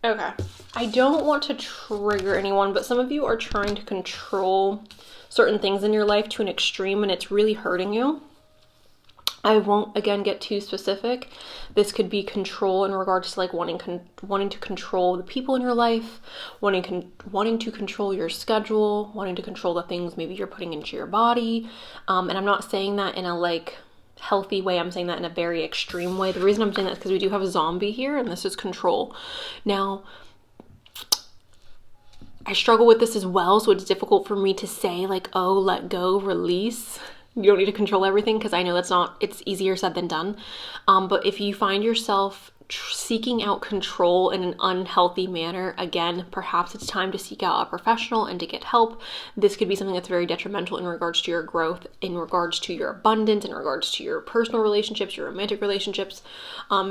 Okay. I don't want to trigger anyone, but some of you are trying to control certain things in your life to an extreme and it's really hurting you. I won't, again, get too specific. This could be control in regards to like wanting to control the people in your life, wanting to control your schedule, wanting to control the things maybe you're putting into your body. And I'm not saying that in a like healthy way. I'm saying that in a very extreme way. The reason I'm saying that is because we do have a zombie here and this is control. Now, I struggle with this as well, so it's difficult for me to say like, oh, let go, release. You don't need to control everything because I know it's easier said than done. But if you find yourself seeking out control in an unhealthy manner, again, perhaps it's time to seek out a professional and to get help. This could be something that's very detrimental in regards to your growth, in regards to your abundance, in regards to your personal relationships, your romantic relationships.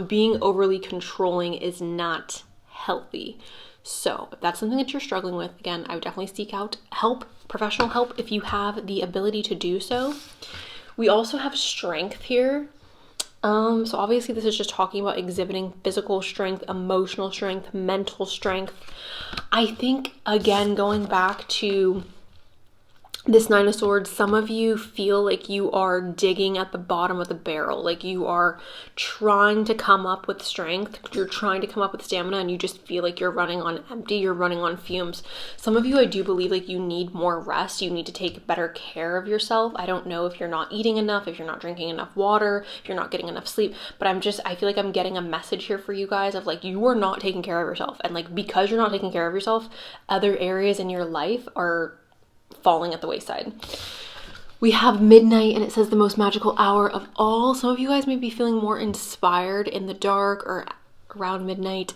Being overly controlling is not healthy. So if that's something that you're struggling with, again, I would definitely seek out help, professional help, if you have the ability to do so. We also have strength here. So obviously this is just talking about exhibiting physical strength, emotional strength, mental strength. I think, again, going back to this Nine of Swords, some of you feel like you are digging at the bottom of the barrel, like you are trying to come up with strength, you're trying to come up with stamina, and you just feel like you're running on empty, you're running on fumes. Some of you, I do believe like you need more rest, you need to take better care of yourself. I don't know if you're not eating enough, if you're not drinking enough water, if you're not getting enough sleep, but I feel like I'm getting a message here for you guys of like, you are not taking care of yourself. And like, because you're not taking care of yourself, other areas in your life are falling at the wayside. We have midnight and it says the most magical hour of all. Some of you guys may be feeling more inspired in the dark or around midnight.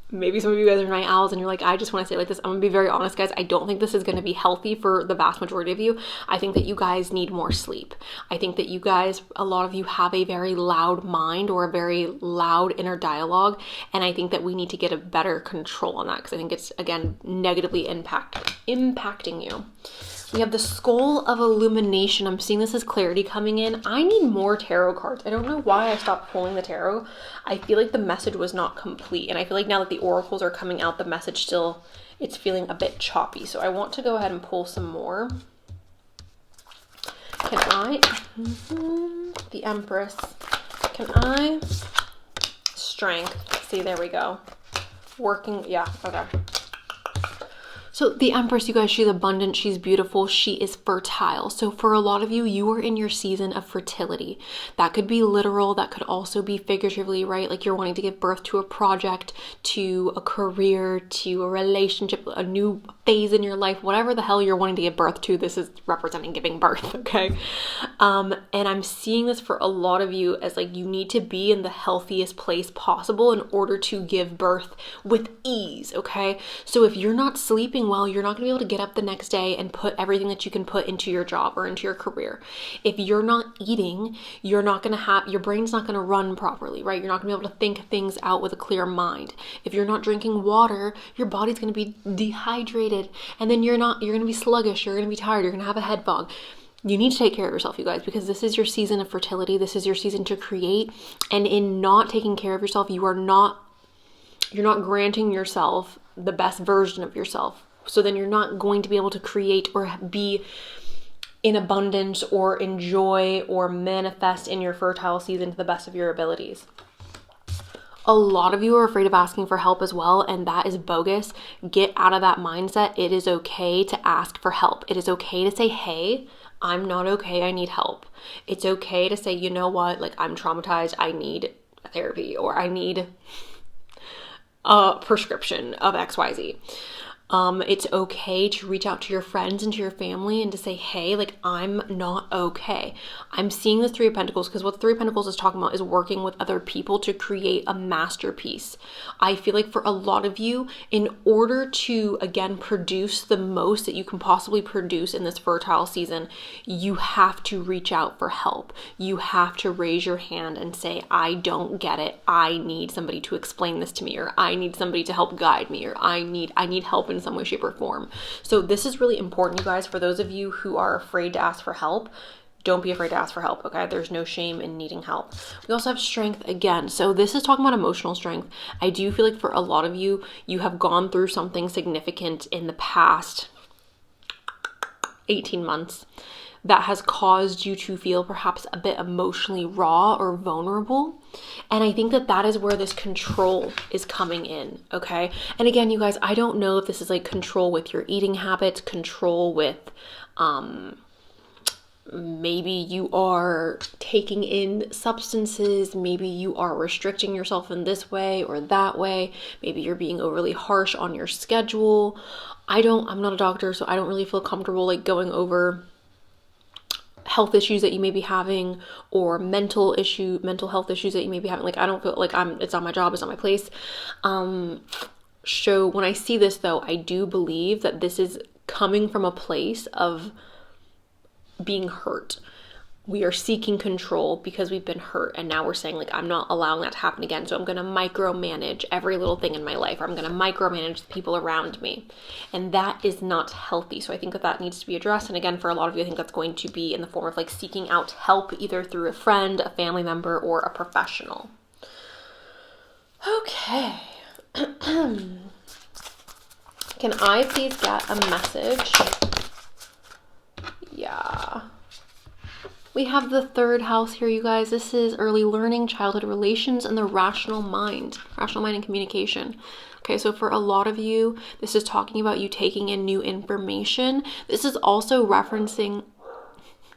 Maybe some of you guys are night owls and you're like, I just want to say like this. I'm gonna be very honest, guys. I don't think this is going to be healthy for the vast majority of you. I think that you guys need more sleep. I think that you guys, a lot of you have a very loud mind or a very loud inner dialogue. And I think that we need to get a better control on that because I think it's, again, negatively impacting you. We have the Skull of Illumination. I'm seeing this as clarity coming in. I need more tarot cards. I don't know why I stopped pulling the tarot. I feel like the message was not complete. And I feel like now that the oracles are coming out, the message still, it's feeling a bit choppy. So I want to go ahead and pull some more. Can I? The Empress. Can I? Strength. See, there we go. Working. Yeah, okay. So the Empress, you guys, she's abundant, she's beautiful, she is fertile. So for a lot of you, you are in your season of fertility. That could be literal, that could also be figuratively, right? Like you're wanting to give birth to a project, to a career, to a relationship, a new phase in your life, whatever the hell you're wanting to give birth to. This is representing giving birth, okay? And I'm seeing this for a lot of you as like you need to be in the healthiest place possible in order to give birth with ease, okay? So if you're not sleeping well, you're not gonna be able to get up the next day and put everything that you can put into your job or into your career. If you're not eating, you're not gonna have, your brain's not gonna run properly, right? You're not gonna be able to think things out with a clear mind. If you're not drinking water, your body's gonna be dehydrated, and then you're gonna be sluggish, you're gonna be tired, you're gonna have a head fog. You need to take care of yourself, you guys, because this is your season of fertility. This is your season to create. And in not taking care of yourself, you're not granting yourself the best version of yourself. So then you're not going to be able to create or be in abundance or enjoy or manifest in your fertile season to the best of your abilities. A lot of you are afraid of asking for help as well, and that is bogus. Get out of that mindset. It is okay to ask for help. It is okay to say, hey, I'm not okay, I need help. It's okay to say, you know what, like I'm traumatized, I need therapy, or I need a prescription of XYZ. It's okay to reach out to your friends and to your family and to say, hey, like, I'm not okay. I'm seeing the Three of Pentacles because what the Three of Pentacles is talking about is working with other people to create a masterpiece. I feel like for a lot of you, in order to, again, produce the most that you can possibly produce in this fertile season, you have to reach out for help. You have to raise your hand and say, I don't get it. I need somebody to explain this to me, or I need somebody to help guide me, or I need help in some way, shape, or form. So this is really important, you guys. For those of you who are afraid to ask for help, don't be afraid to ask for help, okay? There's no shame in needing help. We also have strength again. So this is talking about emotional strength. I do feel like for a lot of you, you have gone through something significant in the past 18 months that has caused you to feel perhaps a bit emotionally raw or vulnerable. And I think that that is where this control is coming in, okay? And again, you guys, I don't know if this is like control with your eating habits, control with, maybe you are taking in substances, maybe you are restricting yourself in this way or that way, maybe you're being overly harsh on your schedule. I'm not a doctor, so I don't really feel comfortable like going over health issues that you may be having, or mental health issues that you may be having. Like, I don't feel like it's not my job, it's not my place. So when I see this though, I do believe that this is coming from a place of being hurt. We are seeking control because we've been hurt, and now we're saying like, I'm not allowing that to happen again, so I'm going to micromanage every little thing in my life, or I'm going to micromanage the people around me, and that is not healthy. So I think that that needs to be addressed. And again, for a lot of you, I think that's going to be in the form of like seeking out help, either through a friend, a family member, or a professional. Okay. Can I please get a message? Yeah. We have the third house here, you guys. This is early learning, childhood relations, and the rational mind and communication. Okay, so for a lot of you, this is talking about you taking in new information. This is also referencing,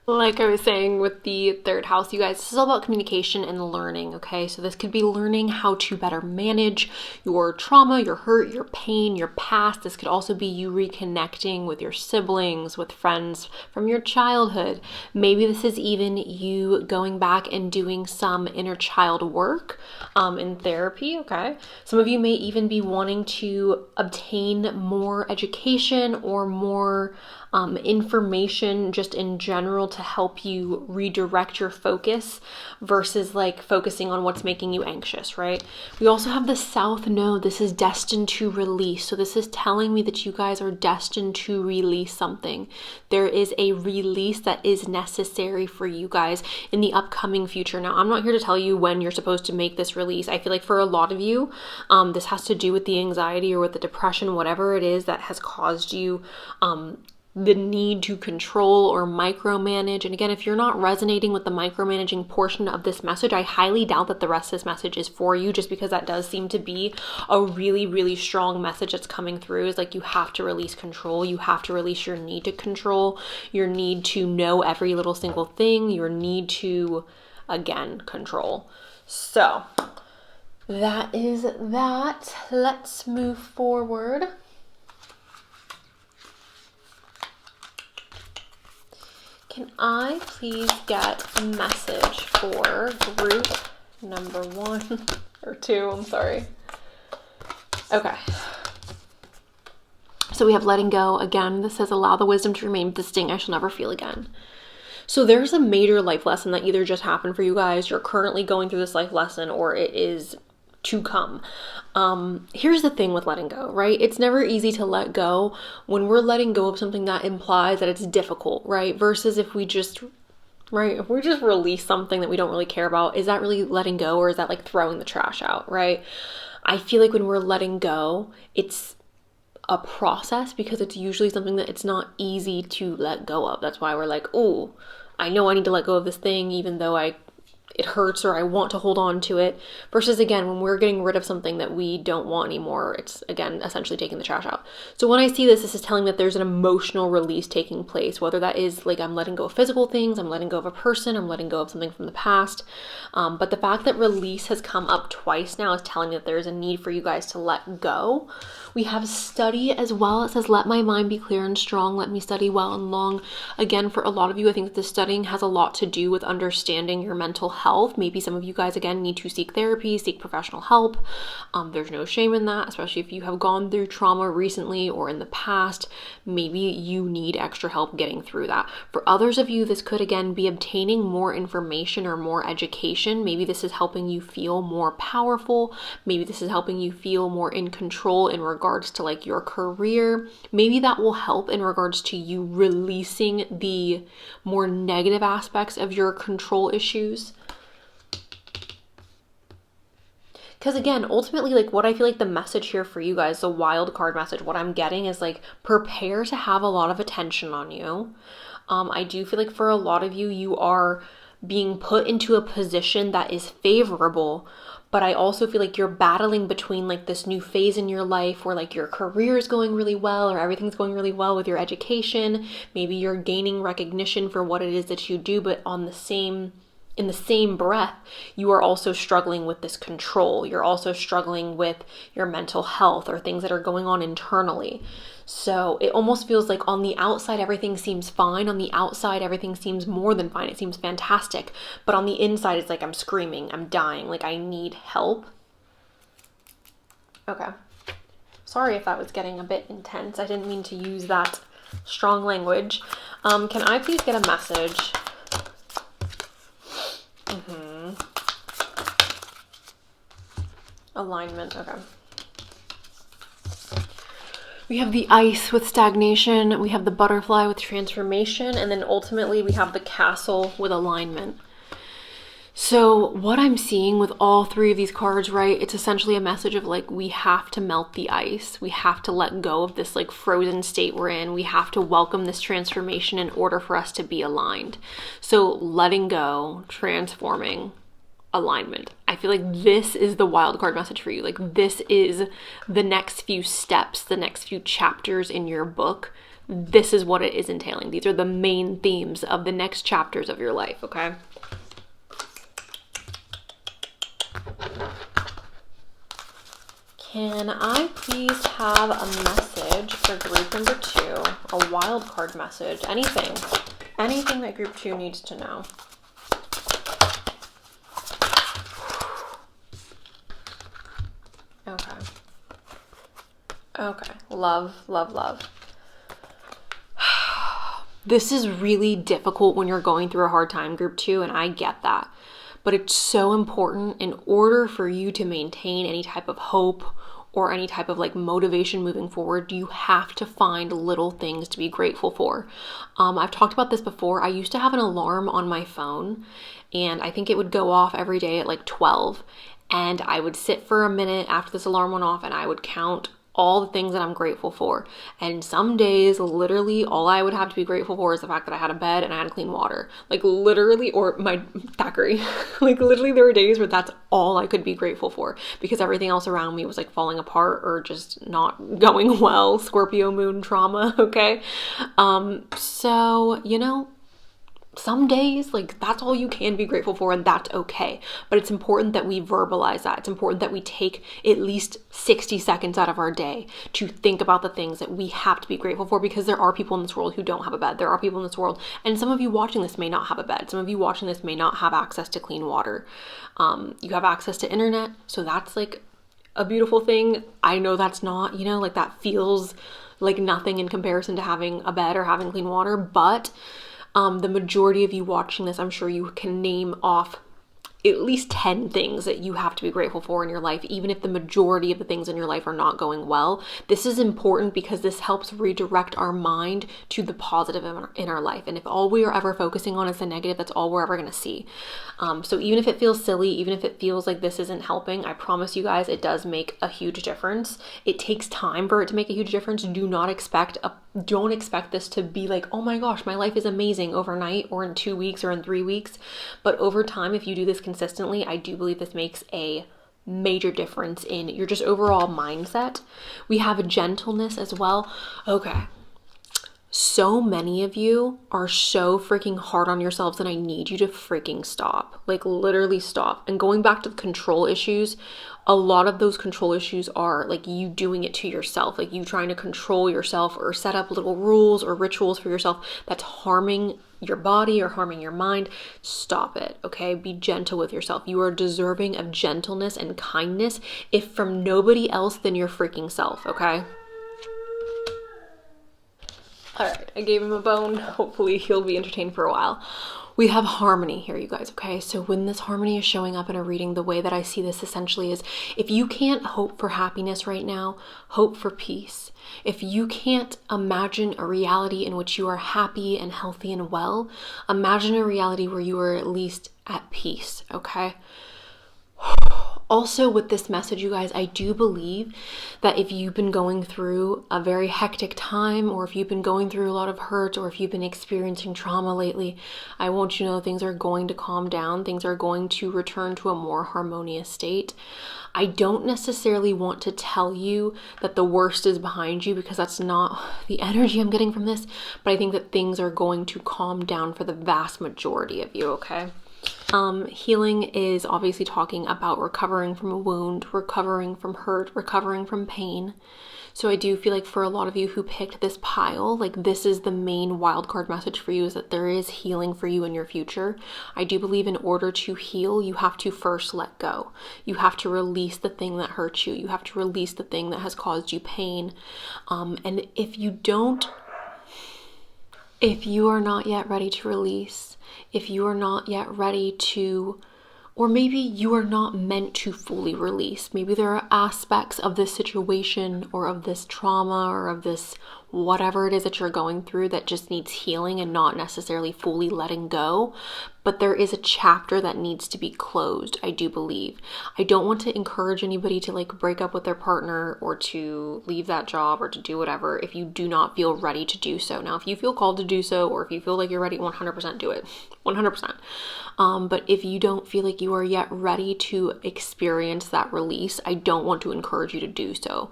like I was saying with the third house, you guys, this is all about communication and learning, okay? So this could be learning how to better manage your trauma, your hurt, your pain, your past. This could also be you reconnecting with your siblings, with friends from your childhood. Maybe this is even you going back and doing some inner child work in therapy, okay? Some of you may even be wanting to obtain more education or more information just in general to help you redirect your focus versus like focusing on what's making you anxious, right? We also have the South Node. This is destined to release. So this is telling me that you guys are destined to release something. There is a release that is necessary for you guys in the upcoming future. Now, I'm not here to tell you when you're supposed to make this release. I feel like for a lot of you, this has to do with the anxiety or with the depression, whatever it is that has caused you the need to control or micromanage. And again, if you're not resonating with the micromanaging portion of this message, I highly doubt that the rest of this message is for you, just because that does seem to be a really, really strong message that's coming through. Is like, you have to release control. You have to release your need to control, your need to know every little single thing, your need to, again, control. So that is that. Let's move forward. Can I please get a message for group number 1 or 2? I'm sorry. Okay. So we have letting go. Again, this says allow the wisdom to remain the sting I shall never feel again. So there's a major life lesson that either just happened for you guys, you're currently going through this life lesson, or it is to come. Here's the thing with letting go, right? It's never easy to let go. When we're letting go of something, that implies that it's difficult, right? Versus if we just release something that we don't really care about, is that really letting go, or is that like throwing the trash out, right? I feel like when we're letting go, it's a process, because it's usually something that it's not easy to let go of. That's why we're like, oh, I know I need to let go of this thing, even though I it hurts or I want to hold on to it. Versus again, when we're getting rid of something that we don't want anymore, it's again essentially taking the trash out. So when I see this, this is telling me that there's an emotional release taking place, whether that is like I'm letting go of physical things, I'm letting go of a person, I'm letting go of something from the past. But the fact that release has come up twice now is telling me that there's a need for you guys to let go. We have study as well. It says, let my mind be clear and strong. Let me study well and long. Again, for a lot of you, I think that the studying has a lot to do with understanding your mental health. Maybe some of you guys, again, need to seek therapy, seek professional help. There's no shame in that, especially if you have gone through trauma recently or in the past. Maybe you need extra help getting through that. For others of you, this could, again, be obtaining more information or more education. Maybe this is helping you feel more powerful. Maybe this is helping you feel more in control in regards to like your career. Maybe that will help in regards to you releasing the more negative aspects of your control issues. Because again, ultimately, like what I feel like the message here for you guys, the wild card message, what I'm getting is like, prepare to have a lot of attention on you. I do feel like for a lot of you, you are being put into a position that is favorable, but I also feel like you're battling between like this new phase in your life where like your career is going really well or everything's going really well with your education. Maybe you're gaining recognition for what it is that you do, but in the same breath, you are also struggling with this control. You're also struggling with your mental health or things that are going on internally. So it almost feels like on the outside, everything seems fine. On the outside, everything seems more than fine. It seems fantastic. But on the inside, it's like I'm screaming, I'm dying, like I need help. Okay. Sorry if that was getting a bit intense. I didn't mean to use that strong language. Can I please get a message? Alignment, okay. We have the ice with stagnation, we have the butterfly with transformation, and then ultimately we have the castle with alignment. So what I'm seeing with all three of these cards, right, it's essentially a message of like, we have to melt the ice. We have to let go of this like frozen state we're in. We have to welcome this transformation in order for us to be aligned. So letting go, transforming, alignment. I feel like this is the wild card message for you. Like this is the next few steps, the next few chapters in your book. This is what it is entailing. These are the main themes of the next chapters of your life, okay? Can I please have a message for group number 2? A wild card message, anything that group 2 needs to know. Okay, love, love, love. This is really difficult when you're going through a hard time, group 2, and I get that. But it's so important in order for you to maintain any type of hope or any type of like motivation moving forward, you have to find little things to be grateful for. I've talked about this before. I used to have an alarm on my phone, and I think it would go off every day at like 12. And I would sit for a minute after this alarm went off and I would count all the things that I'm grateful for. And some days, literally, all I would have to be grateful for is the fact that I had a bed and I had clean water. Like literally, or my thackeray. Like literally there were days where that's all I could be grateful for because everything else around me was like falling apart or just not going well. Scorpio moon trauma, okay? So, you know, some days, like that's all you can be grateful for and that's okay. But it's important that we verbalize that. It's important that we take at least 60 seconds out of our day to think about the things that we have to be grateful for because there are people in this world who don't have a bed. There are people in this world, and some of you watching this may not have a bed. Some of you watching this may not have access to clean water. You have access to internet, so that's like a beautiful thing. I know that's not, you know, like that feels like nothing in comparison to having a bed or having clean water, but the majority of you watching this, I'm sure you can name off at least 10 things that you have to be grateful for in your life, even if the majority of the things in your life are not going well. This is important because this helps redirect our mind to the positive in our life. And if all we are ever focusing on is the negative, that's all we're ever going to see. So even if it feels silly, even if it feels like this isn't helping, I promise you guys, it does make a huge difference. It takes time for it to make a huge difference. Don't expect this to be like, oh my gosh, my life is amazing overnight or in 2 weeks or in 3 weeks. But over time, if you do this consistently, I do believe this makes a major difference in your just overall mindset. We have a gentleness as well. Okay. So many of you are so freaking hard on yourselves, and I need you to freaking stop. Like, literally stop. And going back to the control issues, a lot of those control issues are like you doing it to yourself, like you trying to control yourself or set up little rules or rituals for yourself that's harming your body or harming your mind. Stop it, okay? Be gentle with yourself. You are deserving of gentleness and kindness, if from nobody else than your freaking self, okay? All right, I gave him a bone. Hopefully he'll be entertained for a while. We have harmony here, you guys, okay? So when this harmony is showing up in a reading, the way that I see this essentially is, if you can't hope for happiness right now, hope for peace. If you can't imagine a reality in which you are happy and healthy and well, imagine a reality where you are at least at peace, okay? Also, with this message, you guys, I do believe that if you've been going through a very hectic time, or if you've been going through a lot of hurt, or if you've been experiencing trauma lately, I want you to know things are going to calm down. Things are going to return to a more harmonious state. I don't necessarily want to tell you that the worst is behind you, because that's not the energy I'm getting from this, but I think that things are going to calm down for the vast majority of you, okay? Healing is obviously talking about recovering from a wound, recovering from hurt, recovering from pain. So I do feel like for a lot of you who picked this pile, like this is the main wildcard message for you, is that there is healing for you in your future. I do believe in order to heal, you have to first let go. You have to release the thing that hurts you. You have to release the thing that has caused you pain. And if you are not yet ready to release, if you are not yet ready to, or maybe you are not meant to fully release. Maybe there are aspects of this situation or of this trauma or of this whatever it is that you're going through that just needs healing and not necessarily fully letting go. But there is a chapter that needs to be closed, I do believe. I don't want to encourage anybody to like break up with their partner or to leave that job or to do whatever if you do not feel ready to do so. Now, if you feel called to do so, or if you feel like you're ready, 100% do it. 100%. But if you don't feel like you are yet ready to experience that release, I don't want to encourage you to do so.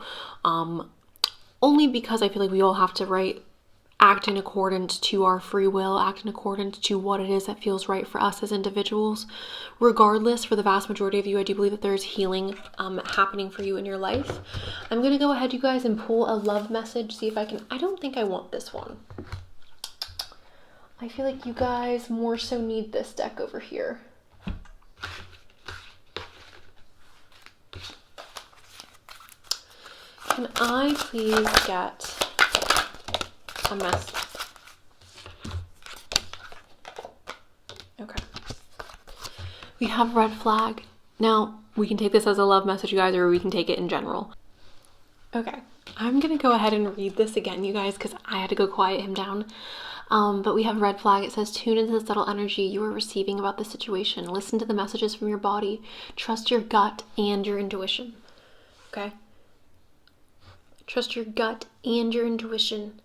Only because I feel like we all have to, act in accordance to our free will, act in accordance to what it is that feels right for us as individuals. Regardless, for the vast majority of you, I do believe that there's healing happening for you in your life. I'm going to go ahead, you guys, and pull a love message, see if I can. I don't think I want this one. I feel like you guys more so need this deck over here. Can I please get a message? Okay. We have red flag. Now, we can take this as a love message, you guys, or we can take it in general. Okay. I'm going to go ahead and read this again, you guys, because I had to go quiet him down. But we have red flag. It says, tune into the subtle energy you are receiving about the situation. Listen to the messages from your body. Trust your gut and your intuition. Okay? Trust your gut and your intuition.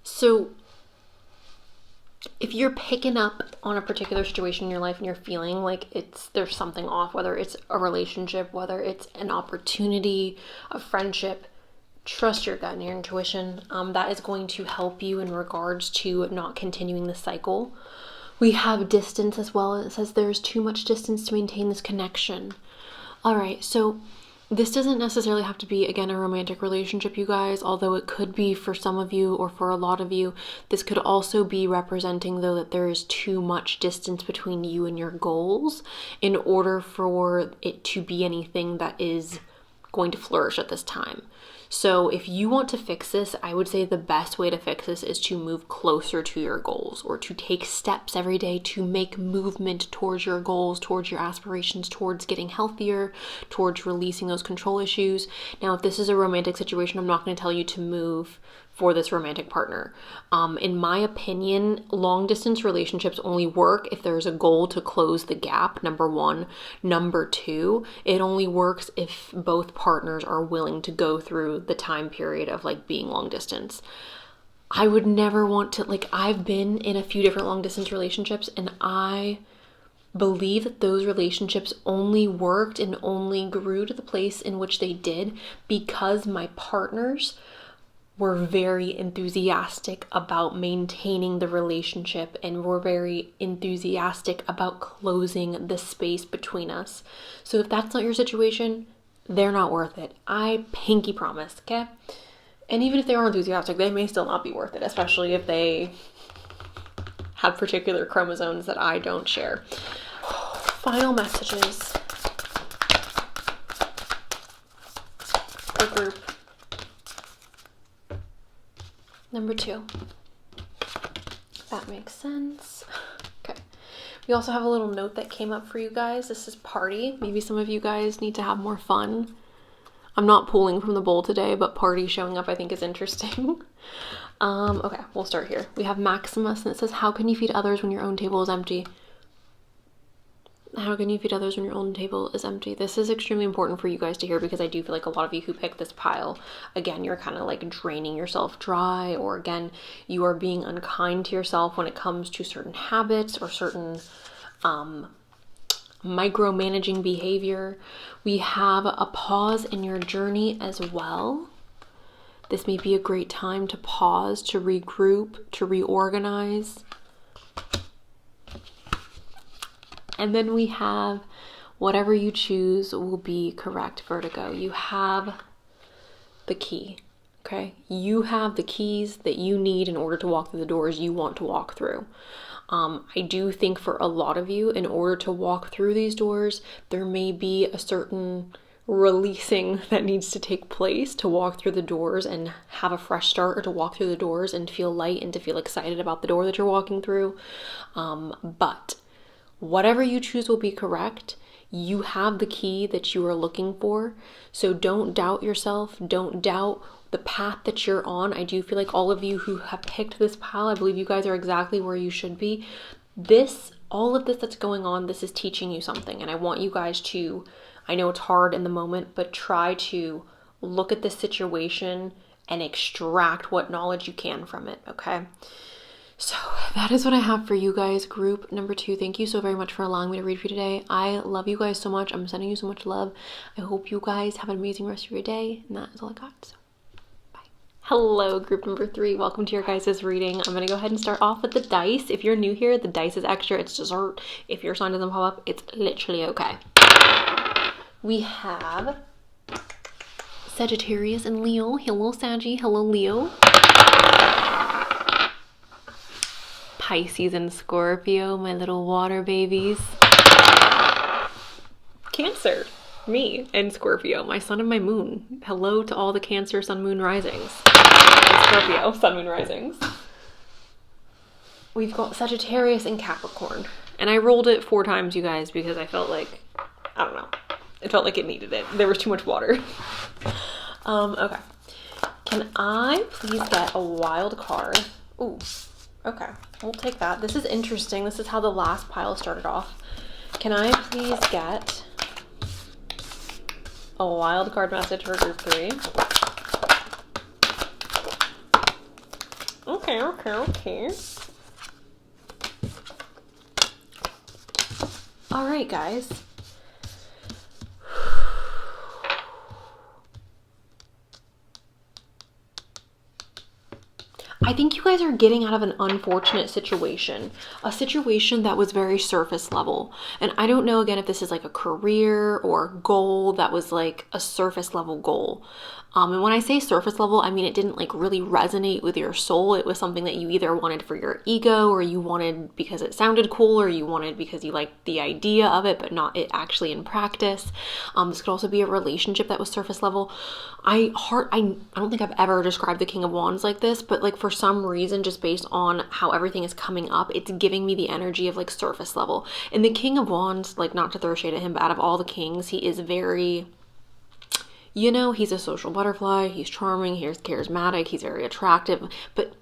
So if you're picking up on a particular situation in your life and you're feeling like there's something off, whether it's a relationship, whether it's an opportunity, a friendship, trust your gut and your intuition. That is going to help you in regards to not continuing the cycle. We have distance as well. It says there's too much distance to maintain this connection. All right, so this doesn't necessarily have to be, again, a romantic relationship, you guys, although it could be for some of you or for a lot of you. This could also be representing, though, that there is too much distance between you and your goals in order for it to be anything that is going to flourish at this time. So if you want to fix this, I would say the best way to fix this is to move closer to your goals, or to take steps every day to make movement towards your goals, towards your aspirations, towards getting healthier, towards releasing those control issues. Now, if this is a romantic situation, I'm not going to tell you to move for this romantic partner. In my opinion, long distance relationships only work if there's a goal to close the gap, number one. Number two, it only works if both partners are willing to go through the time period of like being long distance. I would never want to, like, I've been in a few different long distance relationships, and I believe that those relationships only worked and only grew to the place in which they did because my partners were very enthusiastic about maintaining the relationship, and were very enthusiastic about closing the space between us. So if that's not your situation, they're not worth it. I pinky promise, okay? And even if they are enthusiastic, they may still not be worth it, especially if they have particular chromosomes that I don't share. Final messages for group number 2. That makes sense. Okay. We also have a little note that came up for you guys. This is party. Maybe some of you guys need to have more fun. I'm not pulling from the bowl today, but party showing up I think is interesting. Okay, we'll start here. We have Maximus, and it says, how can you feed others when your own table is empty? How can you feed others when your own table is empty? This is extremely important for you guys to hear, because I do feel like a lot of you who pick this pile, again, you're kind of like draining yourself dry, or again, you are being unkind to yourself when it comes to certain habits or certain micromanaging behavior. We have a pause in your journey as well. This may be a great time to pause, to regroup, to reorganize. And then we have, whatever you choose will be correct, Virgo. You have the key, okay? You have the keys that you need in order to walk through the doors you want to walk through. I do think for a lot of you, in order to walk through these doors, there may be a certain releasing that needs to take place to walk through the doors and have a fresh start, or to walk through the doors and feel light and to feel excited about the door that you're walking through. But whatever you choose will be correct. You have the key that you are looking for. So don't doubt yourself. Don't doubt the path that you're on. I do feel like all of you who have picked this pile, I believe you guys are exactly where you should be. All of this that's going on, this is teaching you something. And I want you guys to, I know it's hard in the moment, but try to look at this situation and extract what knowledge you can from it, okay? So that is what I have for you guys, group number 2. Thank you so very much for allowing me to read for you today. I love you guys so much. I'm sending you so much love. I hope you guys have an amazing rest of your day. And that is all I got. So bye. Hello, group number 3. Welcome to your guys' reading. I'm going to go ahead and start off with the dice. If you're new here, the dice is extra. It's dessert. If your sign doesn't pop up, it's literally okay. We have Sagittarius and Leo. Hello, Saggy. Hello, Leo. Pisces and Scorpio, my little water babies. Cancer, me, and Scorpio, my sun and my moon. Hello to all the Cancer sun moon risings. And Scorpio sun moon risings. We've got Sagittarius and Capricorn. And I rolled it 4 times, you guys, because I felt like, I don't know, it felt like it needed it. There was too much water. Okay. Can I please get a wild card? Ooh. Okay, we'll take that. This is interesting. This is how the last pile started off. Can I please get a wild card message for group 3? Okay. All right, guys. I think you guys are getting out of an unfortunate situation, a situation that was very surface level. And I don't know, again, if this is like a career or a goal that was like a surface level goal. And when I say surface level, I mean it didn't like really resonate with your soul. It was something that you either wanted for your ego, or you wanted because it sounded cool, or you wanted because you liked the idea of it, but not it actually in practice. This could also be a relationship that was surface level. I don't think I've ever described the King of Wands like this, but like for some reason, just based on how everything is coming up, it's giving me the energy of like surface level. And the King of Wands, like, not to throw shade at him, but out of all the kings, he is very, you know, he's a social butterfly, he's charming, he's charismatic, he's very attractive, but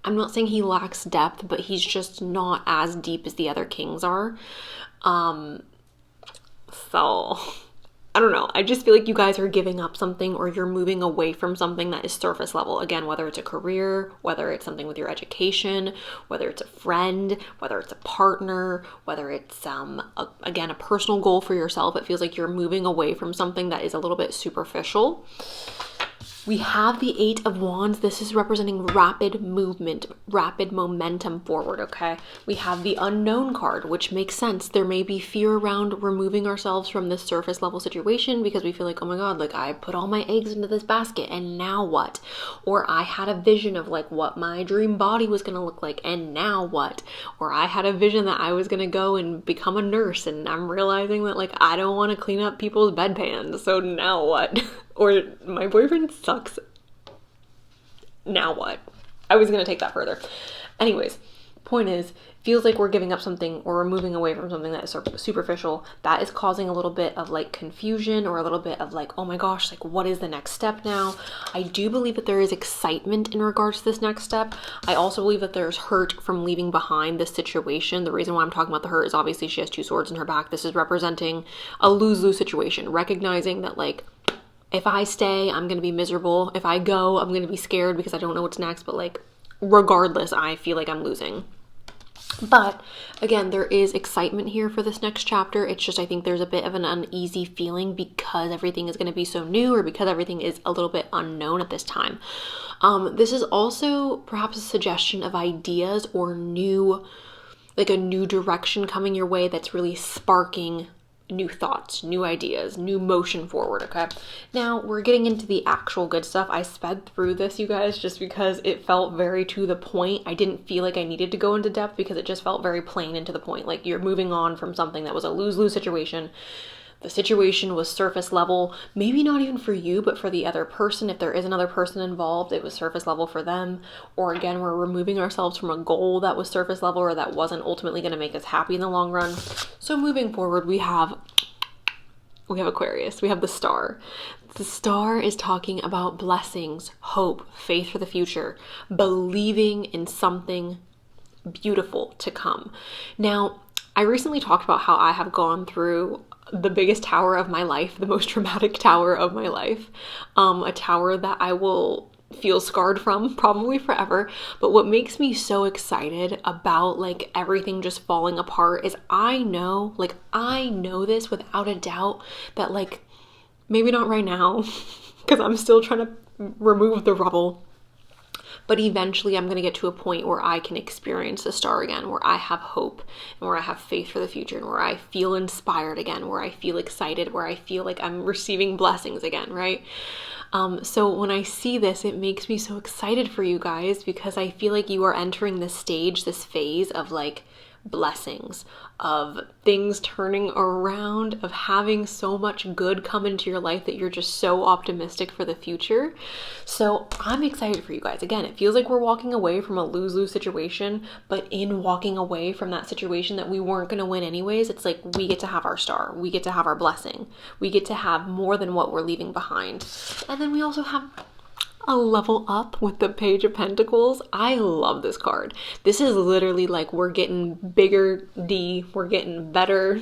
I'm not saying he lacks depth, but he's just not as deep as the other kings are. So I don't know. I just feel like you guys are giving up something, or you're moving away from something that is surface level. Again, whether it's a career, whether it's something with your education, whether it's a friend, whether it's a partner, whether it's, again, a personal goal for yourself. It feels like you're moving away from something that is a little bit superficial. We have the Eight of Wands. This is representing rapid movement, rapid momentum forward, okay? We have the Unknown card, which makes sense. There may be fear around removing ourselves from this surface level situation because we feel like, oh my God, like I put all my eggs into this basket and now what? Or I had a vision of like what my dream body was going to look like and now what? Or I had a vision that I was going to go and become a nurse and I'm realizing that like I don't want to clean up people's bedpans, so now what? Or my boyfriend sucks. Now what? I was going to take that further. Anyways, point is, feels like we're giving up something, or we're moving away from something that is superficial. That is causing a little bit of like confusion, or a little bit of like, oh my gosh, like what is the next step now? I do believe that there is excitement in regards to this next step. I also believe that there's hurt from leaving behind this situation. The reason why I'm talking about the hurt is obviously she has two swords in her back. This is representing a lose-lose situation, recognizing that like, if I stay, I'm going to be miserable. If I go, I'm going to be scared because I don't know what's next. But like, regardless, I feel like I'm losing. But again, there is excitement here for this next chapter. It's just, I think there's a bit of an uneasy feeling because everything is going to be so new, or because everything is a little bit unknown at this time. This is also perhaps a suggestion of ideas or new, like a new direction coming your way that's really sparking new thoughts, new ideas, new motion forward, okay? Now, we're getting into the actual good stuff. I sped through this, you guys, just because it felt very to the point. I didn't feel like I needed to go into depth because it just felt very plain and to the point. Like, you're moving on from something that was a lose-lose situation. The situation was surface level, maybe not even for you, but for the other person. If there is another person involved, it was surface level for them. Or again, we're removing ourselves from a goal that was surface level, or that wasn't ultimately going to make us happy in the long run. So moving forward, we have Aquarius. We have the Star. The Star is talking about blessings, hope, faith for the future, believing in something beautiful to come. Now, I recently talked about how I have gone through the biggest tower of my life, the most traumatic tower of my life, a tower that I will feel scarred from probably forever. But what makes me so excited about like everything just falling apart is I know this without a doubt that like, maybe not right now because I'm still trying to remove the rubble, but eventually I'm going to get to a point where I can experience the Star again, where I have hope and where I have faith for the future, and where I feel inspired again, where I feel excited, where I feel like I'm receiving blessings again, right? So when I see this, it makes me so excited for you guys, because I feel like you are entering this stage, this phase of like blessings, of things turning around, of having so much good come into your life that you're just so optimistic for the future. So I'm excited for you guys. Again, it feels like we're walking away from a lose-lose situation, but in walking away from that situation that we weren't going to win anyways, it's like we get to have our star, we get to have our blessing, we get to have more than what we're leaving behind. And then we also have a level up with the Page of Pentacles. I love this card. This is literally like we're getting bigger D, we're getting better,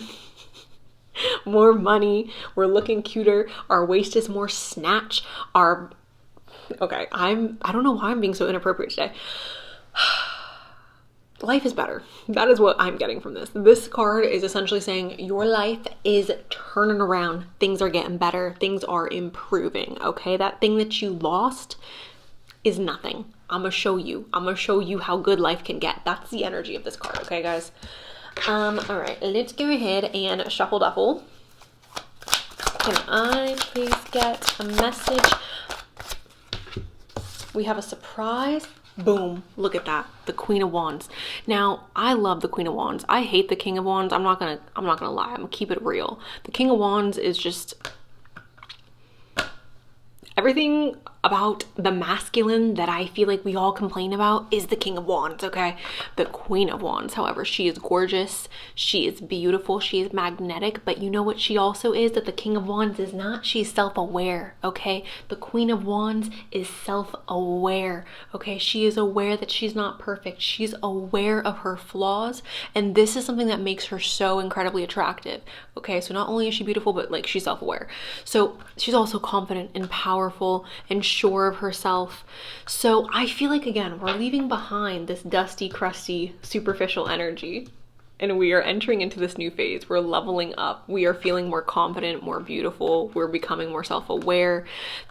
more money, we're looking cuter, our waist is more snatch, okay, I don't know why I'm being so inappropriate today. Life is better. That is what I'm getting from this. This card is essentially saying your life is turning around. Things are getting better. Things are improving, okay? That thing that you lost, is nothing. I'm gonna show you. I'm gonna show you how good life can get. That's the energy of this card, okay, guys? All right, let's go ahead and shuffle duffle. Can I please get a message? We have a surprise. Boom. Look at that. The Queen of Wands. Now, I love the Queen of Wands. I hate the King of Wands. I'm not gonna lie. I'm gonna keep it real. The King of Wands is just everything about the masculine that I feel like we all complain about is the King of Wands, okay? The Queen of Wands, however, she is gorgeous, she is beautiful, she is magnetic, but you know what she also is that the King of Wands is not? She's self-aware, okay? The Queen of Wands is self-aware, okay? She is aware that she's not perfect. She's aware of her flaws, and this is something that makes her so incredibly attractive, okay? So not only is she beautiful, but like she's self-aware. So she's also confident and powerful and sure of herself. So I feel like, again, we're leaving behind this dusty, crusty, superficial energy, and we are entering into this new phase. We're leveling up. We are feeling more confident, more beautiful. We're becoming more self-aware.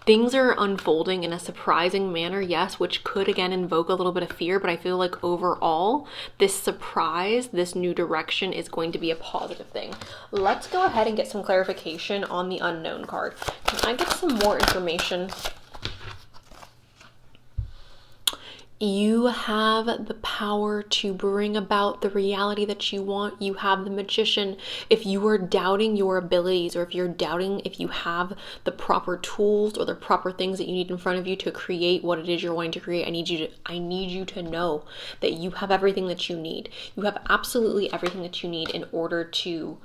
Things are unfolding in a surprising manner, yes, which could, again, invoke a little bit of fear, but I feel like overall, this surprise, this new direction is going to be a positive thing. Let's go ahead and get some clarification on the unknown card. Can I get some more information? You have the power to bring about the reality that you want. You have the Magician. If you are doubting your abilities, or if you're doubting if you have the proper tools or the proper things that you need in front of you to create what it is you're wanting to create, I need you to know that you have everything that you need. You have absolutely everything that you need in order to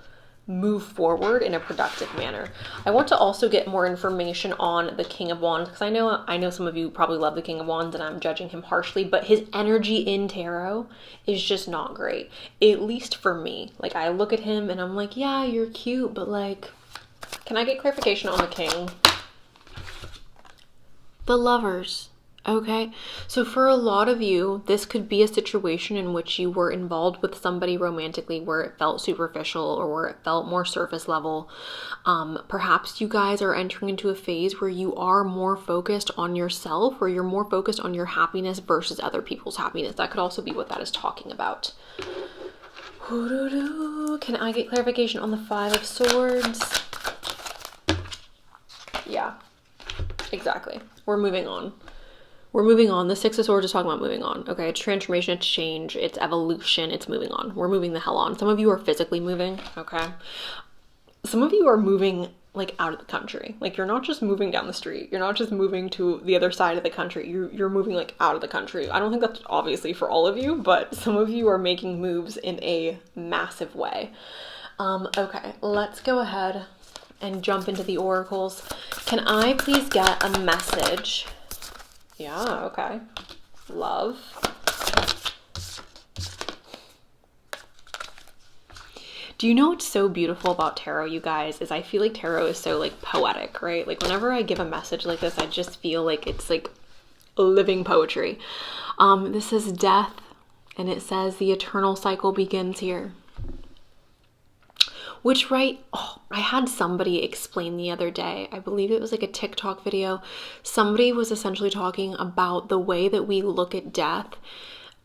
move forward in a productive manner. I want to also get more information on the King of Wands, because I know some of you probably love the King of Wands and I'm judging him harshly, but his energy in tarot is just not great, at least for me. Like, I look at him and I'm like, yeah, you're cute, but like, can I get clarification on the King? The Lovers. Okay, so for a lot of you, this could be a situation in which you were involved with somebody romantically where it felt superficial or where it felt more surface level. Perhaps you guys are entering into a phase where you are more focused on yourself, or you're more focused on your happiness versus other people's happiness. That could also be what that is talking about. Can I get clarification on the Five of Swords? Yeah, exactly. We're moving on. We're moving on. The Six of Swords is talking about moving on. Okay, it's transformation, it's change, it's evolution, it's moving on. We're moving the hell on. Some of you are physically moving, okay? Some of you are moving like out of the country. Like, you're not just moving down the street. You're not just moving to the other side of the country. You're moving like out of the country. I don't think that's obviously for all of you, but some of you are making moves in a massive way. Okay, let's go ahead and jump into the oracles. Can I please get a message? Yeah, okay. Love. Do you know what's so beautiful about tarot, you guys, is I feel like tarot is so like poetic, right? Like, whenever I give a message like this, I just feel like it's like living poetry. This is death, and it says the eternal cycle begins here. Which, right, I had somebody explain the other day, I believe it was like a TikTok video, somebody was essentially talking about the way that we look at death,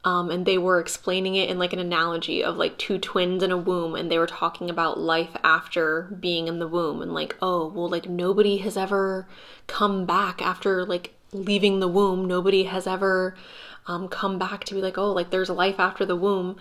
and they were explaining it in like an analogy of like two twins in a womb, and they were talking about life after being in the womb, and like, oh, well, like, nobody has ever come back after like leaving the womb. Nobody has ever come back to be like, oh, like, there's life after the womb.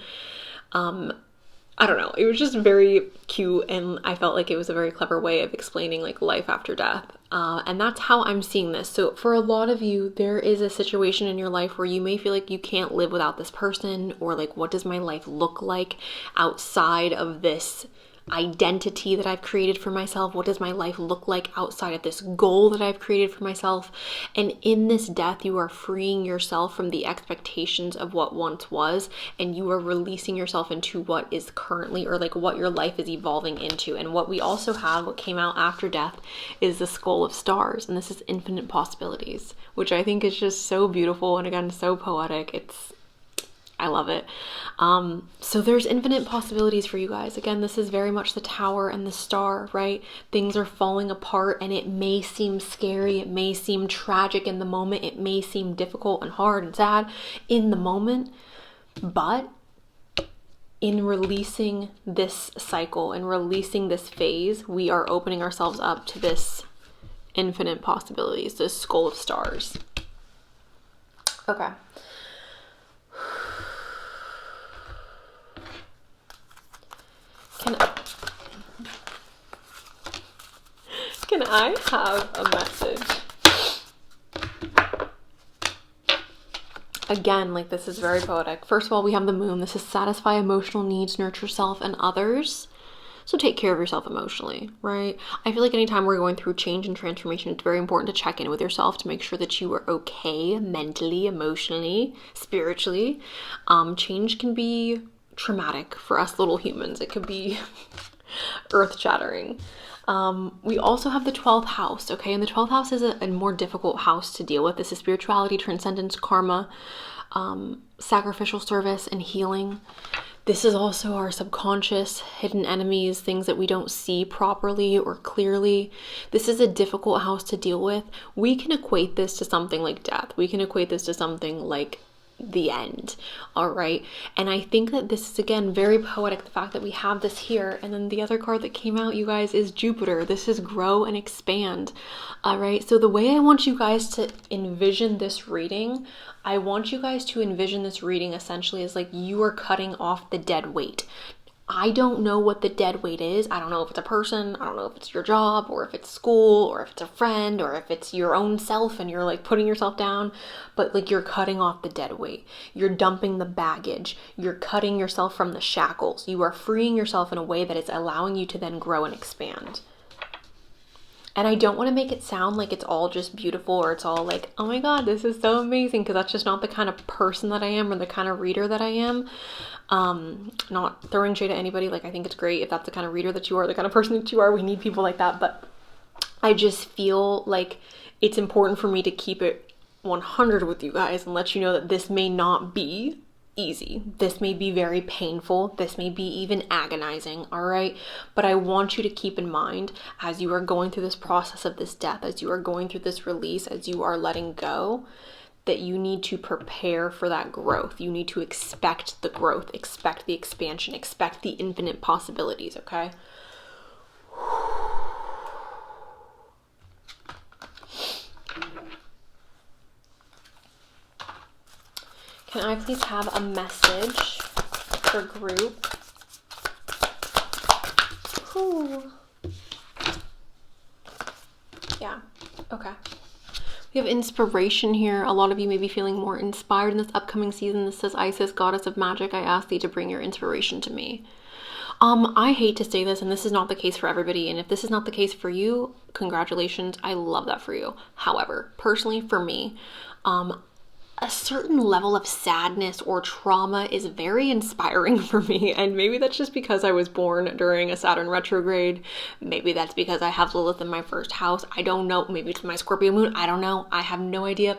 I don't know. It was just very cute, and I felt like it was a very clever way of explaining like life after death. And that's how I'm seeing this. So for a lot of you, there is a situation in your life where you may feel like you can't live without this person, or like, what does my life look like outside of this identity that I've created for myself? What does my life look like outside of this goal that I've created for myself? And in this death, you are freeing yourself from the expectations of what once was, and you are releasing yourself into what is currently, or like what your life is evolving into. And what we also have, what came out after death, is the Skull of Stars, and this is infinite possibilities, which I think is just so beautiful, and again, so poetic. I love it. So there's infinite possibilities for you guys. Again, this is very much the Tower and the Star, right? Things are falling apart and it may seem scary. It may seem tragic in the moment. It may seem difficult and hard and sad in the moment. But in releasing this cycle and releasing this phase, we are opening ourselves up to this infinite possibilities, this skull of stars. Okay. Can I have a message? Again, like, this is very poetic. First of all, we have the moon. This is satisfy emotional needs, nurture self and others. So take care of yourself emotionally, right? I feel like anytime we're going through change and transformation, it's very important to check in with yourself to make sure that you are okay mentally, emotionally, spiritually. Change can be traumatic for us little humans. It could be earth-shattering. We also have the 12th house, okay? And the 12th house is a more difficult house to deal with. This is spirituality, transcendence, karma, sacrificial service, and healing. This is also our subconscious, hidden enemies, things that we don't see properly or clearly. This is a difficult house to deal with. We can equate this to something like death. We can equate this to something like the end. All right. And I think that this is, again, very poetic, the fact that we have this here. And then the other card that came out, you guys, is Jupiter. This is grow and expand. All right. So the way I want you guys to envision this reading, I want you guys to envision this reading essentially as like you are cutting off the dead weight. I don't know what the dead weight is. I don't know if it's a person. I don't know if it's your job or if it's school or if it's a friend or if it's your own self and you're like putting yourself down, but like you're cutting off the dead weight. You're dumping the baggage. You're cutting yourself from the shackles. You are freeing yourself in a way that is allowing you to then grow and expand. And I don't want to make it sound like it's all just beautiful or it's all like, oh my God, this is so amazing, because that's just not the kind of person that I am or the kind of reader that I am. Not throwing shade at anybody. Like, I think it's great if that's the kind of reader that you are, the kind of person that you are. We need people like that. But I just feel like it's important for me to keep it 100 with you guys and let you know that this may not be easy. This may be very painful. This may be even agonizing, all right? But I want you to keep in mind as you are going through this process of this death, as you are going through this release, as you are letting go, that you need to prepare for that growth. You need to expect the growth, expect the expansion, expect the infinite possibilities, okay? Can I please have a message for group? Ooh. Yeah, okay. We have inspiration here. A lot of you may be feeling more inspired in this upcoming season. This says, Isis, goddess of magic, I ask thee to bring your inspiration to me. I hate to say this, and this is not the case for everybody. And if this is not the case for you, congratulations. I love that for you. However, personally for me, a certain level of sadness or trauma is very inspiring for me. And maybe that's just because I was born during a Saturn retrograde. Maybe that's because I have Lilith in my first house. I don't know. Maybe it's my Scorpio moon. I don't know. I have no idea.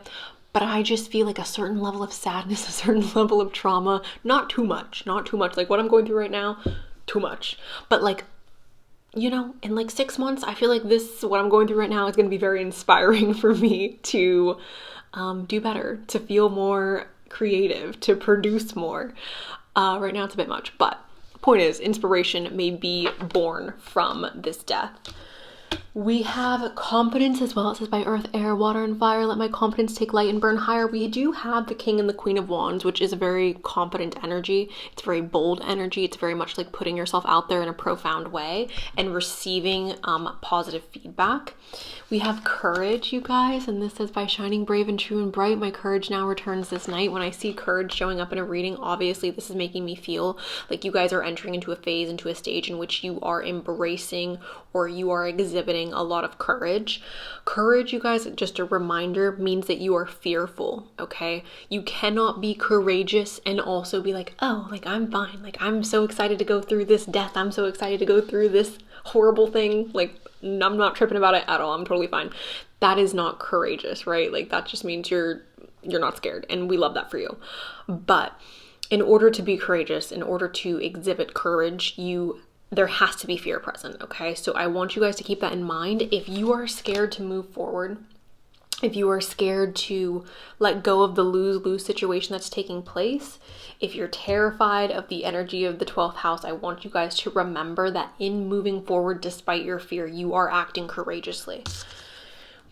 But I just feel like a certain level of sadness, a certain level of trauma, not too much, not too much. Like what I'm going through right now, too much. But like, you know, in like 6 months, I feel like what I'm going through right now is going to be very inspiring for me to do better, to feel more creative, to produce more. Right now it's a bit much, but point is, inspiration may be born from this death. We have confidence as well. It says, by earth, air, water, and fire, let my confidence take light and burn higher. We do have the King and the Queen of Wands, which is a very confident energy. It's very bold energy. It's very much like putting yourself out there in a profound way and receiving positive feedback. We have courage, you guys, and this says, by shining brave and true and bright, my courage now returns this night. When I see courage showing up in a reading, obviously this is making me feel like you guys are entering into a phase, into a stage in which you are embracing or you are exhibiting a lot of courage. Courage, you guys, just a reminder, means that you are fearful, okay? You cannot be courageous and also be like, oh, like I'm fine. Like I'm so excited to go through this death. I'm so excited to go through this horrible thing. Like I'm not tripping about it at all. I'm totally fine. That is not courageous, right? Like that just means you're not scared, and we love that for you. But in order to be courageous, in order to exhibit courage, there has to be fear present, okay? So I want you guys to keep that in mind. If you are scared to move forward, if you are scared to let go of the lose-lose situation that's taking place, if you're terrified of the energy of the 12th house, I want you guys to remember that in moving forward, despite your fear, you are acting courageously.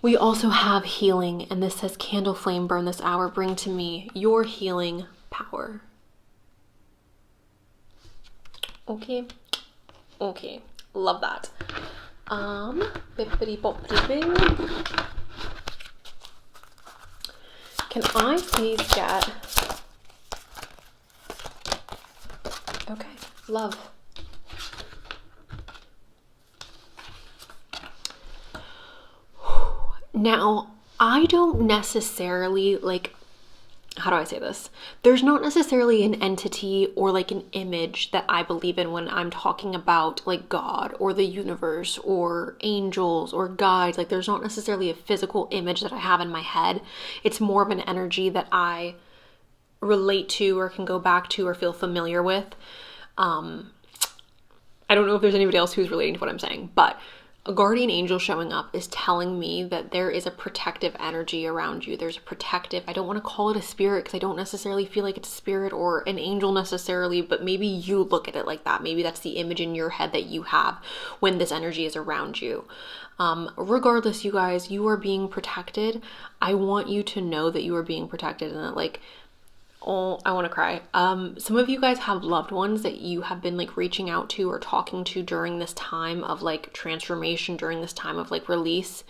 We also have healing, and this says, candle flame burn this hour, bring to me your healing power. Okay, love that. Bippity boppity bing. Can I please get, okay, love. Now, I don't necessarily, how do I say this? There's not necessarily an entity or like an image that I believe in when I'm talking about like God or the universe or angels or guides. Like there's not necessarily a physical image that I have in my head. It's more of an energy that I relate to or can go back to or feel familiar with. I don't know if there's anybody else who's relating to what I'm saying, but a guardian angel showing up is telling me that there is a protective energy around you. There's a protective, I don't want to call it a spirit because I don't necessarily feel like it's a spirit or an angel necessarily, but maybe you look at it like that. Maybe that's the image in your head that you have when this energy is around you. Regardless, you guys, you are being protected. I want you to know that you are being protected and that oh, I want to cry. Some of you guys have loved ones that you have been reaching out to or talking to during this time of transformation, during this time of release.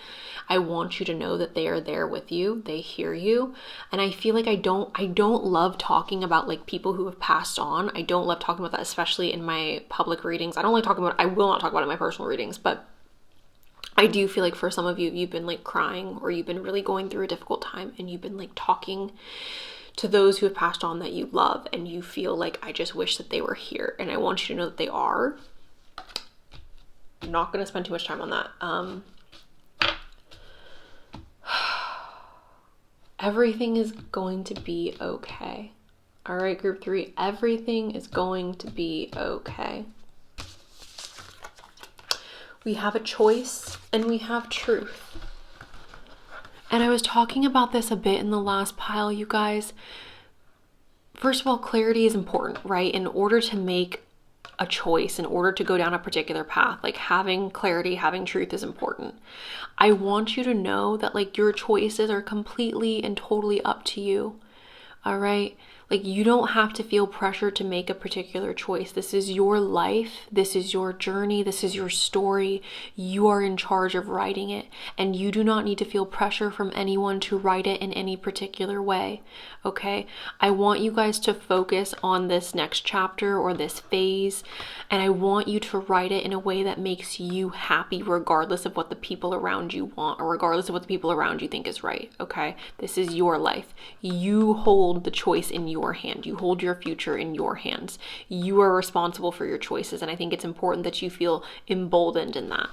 I want you to know that they are there with you. They hear you. And I feel like I don't love talking about people who have passed on. I don't love talking about that, especially in my public readings. I will not talk about it in my personal readings, but I do feel like for some of you, you've been crying or you've been really going through a difficult time and you've been talking to those who have passed on that you love and you feel I just wish that they were here, and I want you to know that they are. I'm not going to spend too much time on that. Everything is going to be okay. All right, group 3, everything is going to be okay. We have a choice and we have truth. And I was talking about this a bit in the last pile, you guys. First of all, clarity is important, right? In order to make a choice, in order to go down a particular path, having clarity, having truth is important. I want you to know that your choices are completely and totally up to you. All right? You don't have to feel pressure to make a particular choice. This is your life. This is your journey. This is your story. You are in charge of writing it, and you do not need to feel pressure from anyone to write it in any particular way. Okay? I want you guys to focus on this next chapter or this phase, and I want you to write it in a way that makes you happy regardless of what the people around you want or regardless of what the people around you think is right. Okay? This is your life. You hold the choice in your hand. You hold your future in your hands. You are responsible for your choices, and I think it's important that you feel emboldened in that.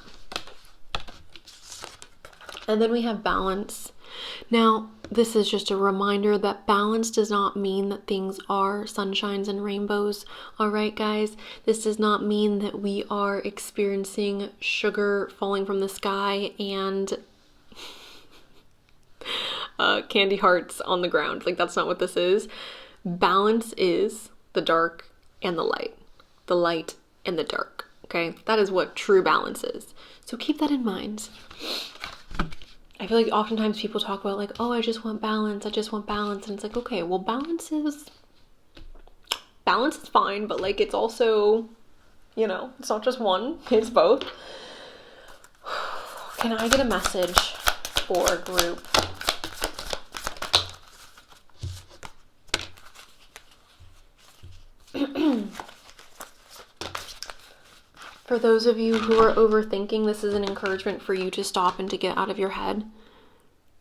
And then we have balance. Now, this is just a reminder that balance does not mean that things are sunshines and rainbows. All right, guys? This does not mean that we are experiencing sugar falling from the sky and candy hearts on the ground. That's not what this is. Balance is the dark and the light and the dark. Okay, that is what true balance is. So keep that in mind. I feel like oftentimes people talk about oh, I just want balance, and it's okay, well, balance is fine, but it's also, it's not just one, it's both. Can I get a message for group? For those of you who are overthinking, this is an encouragement for you to stop and to get out of your head.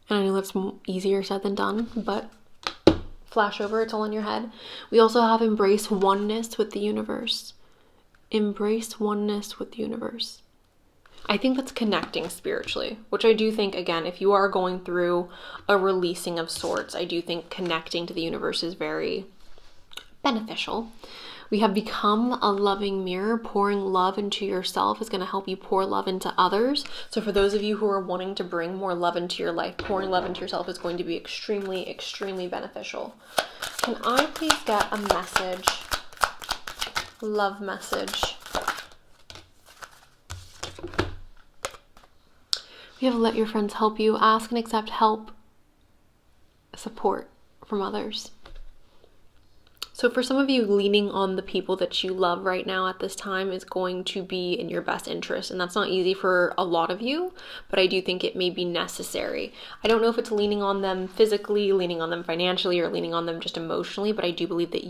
And I know that's easier said than done, but flash over, it's all in your head. We also have embrace oneness with the universe. Embrace oneness with the universe. I think that's connecting spiritually, which I do think, again, if you are going through a releasing of sorts, I do think connecting to the universe is very beneficial. We have become a loving mirror. Pouring love into yourself is going to help you pour love into others. So for those of you who are wanting to bring more love into your life, pouring love into yourself is going to be extremely, extremely beneficial. Can I please get a message? Love message. We have let your friends help you. Ask and accept help, support from others. So for some of you, leaning on the people that you love right now at this time is going to be in your best interest. And that's not easy for a lot of you, but I do think it may be necessary. I don't know if it's leaning on them physically, leaning on them financially, or leaning on them just emotionally, but I do believe that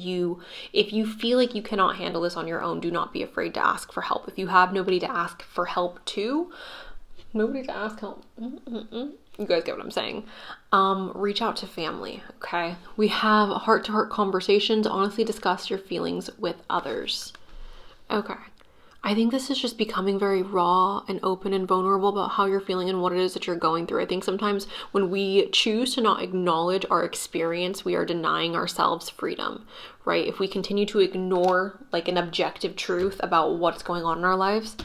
if you feel like you cannot handle this on your own, do not be afraid to ask for help. If you have nobody to ask for help to, nobody to ask help. You guys get what I'm saying. Reach out to family, okay? We have heart-to-heart conversations. Honestly discuss your feelings with others. Okay. I think this is just becoming very raw and open and vulnerable about how you're feeling and what it is that you're going through. I think sometimes when we choose to not acknowledge our experience, we are denying ourselves freedom, right? If we continue to ignore like an objective truth about what's going on in our lives,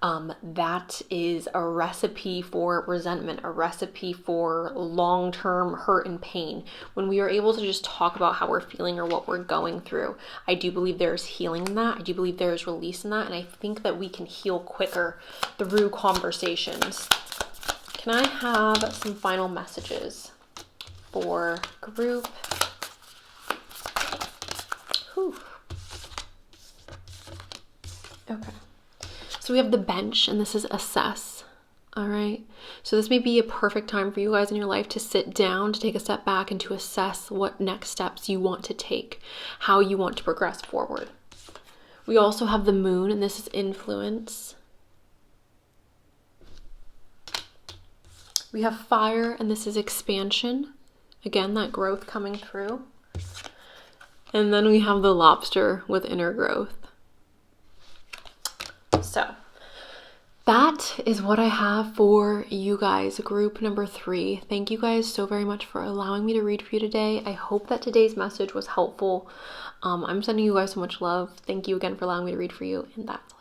that is a recipe for resentment, a recipe for long-term hurt and pain. When we are able to just talk about how we're feeling or what we're going through, I do believe there's healing in that. I do believe there is release in that. And I think that we can heal quicker through conversations. Can I have some final messages for group? Whew. Okay. So we have the bench, and this is assess. All right. So this may be a perfect time for you guys in your life to sit down, to take a step back, and to assess what next steps you want to take, how you want to progress forward. We also have the moon, and this is influence. We have fire, and this is expansion. Again, that growth coming through. And then we have the lobster with inner growth. So that is what I have for you guys, group number 3. Thank you guys so very much for allowing me to read for you today. I hope that today's message was helpful. I'm sending you guys so much love. Thank you again for allowing me to read for you, and that's all.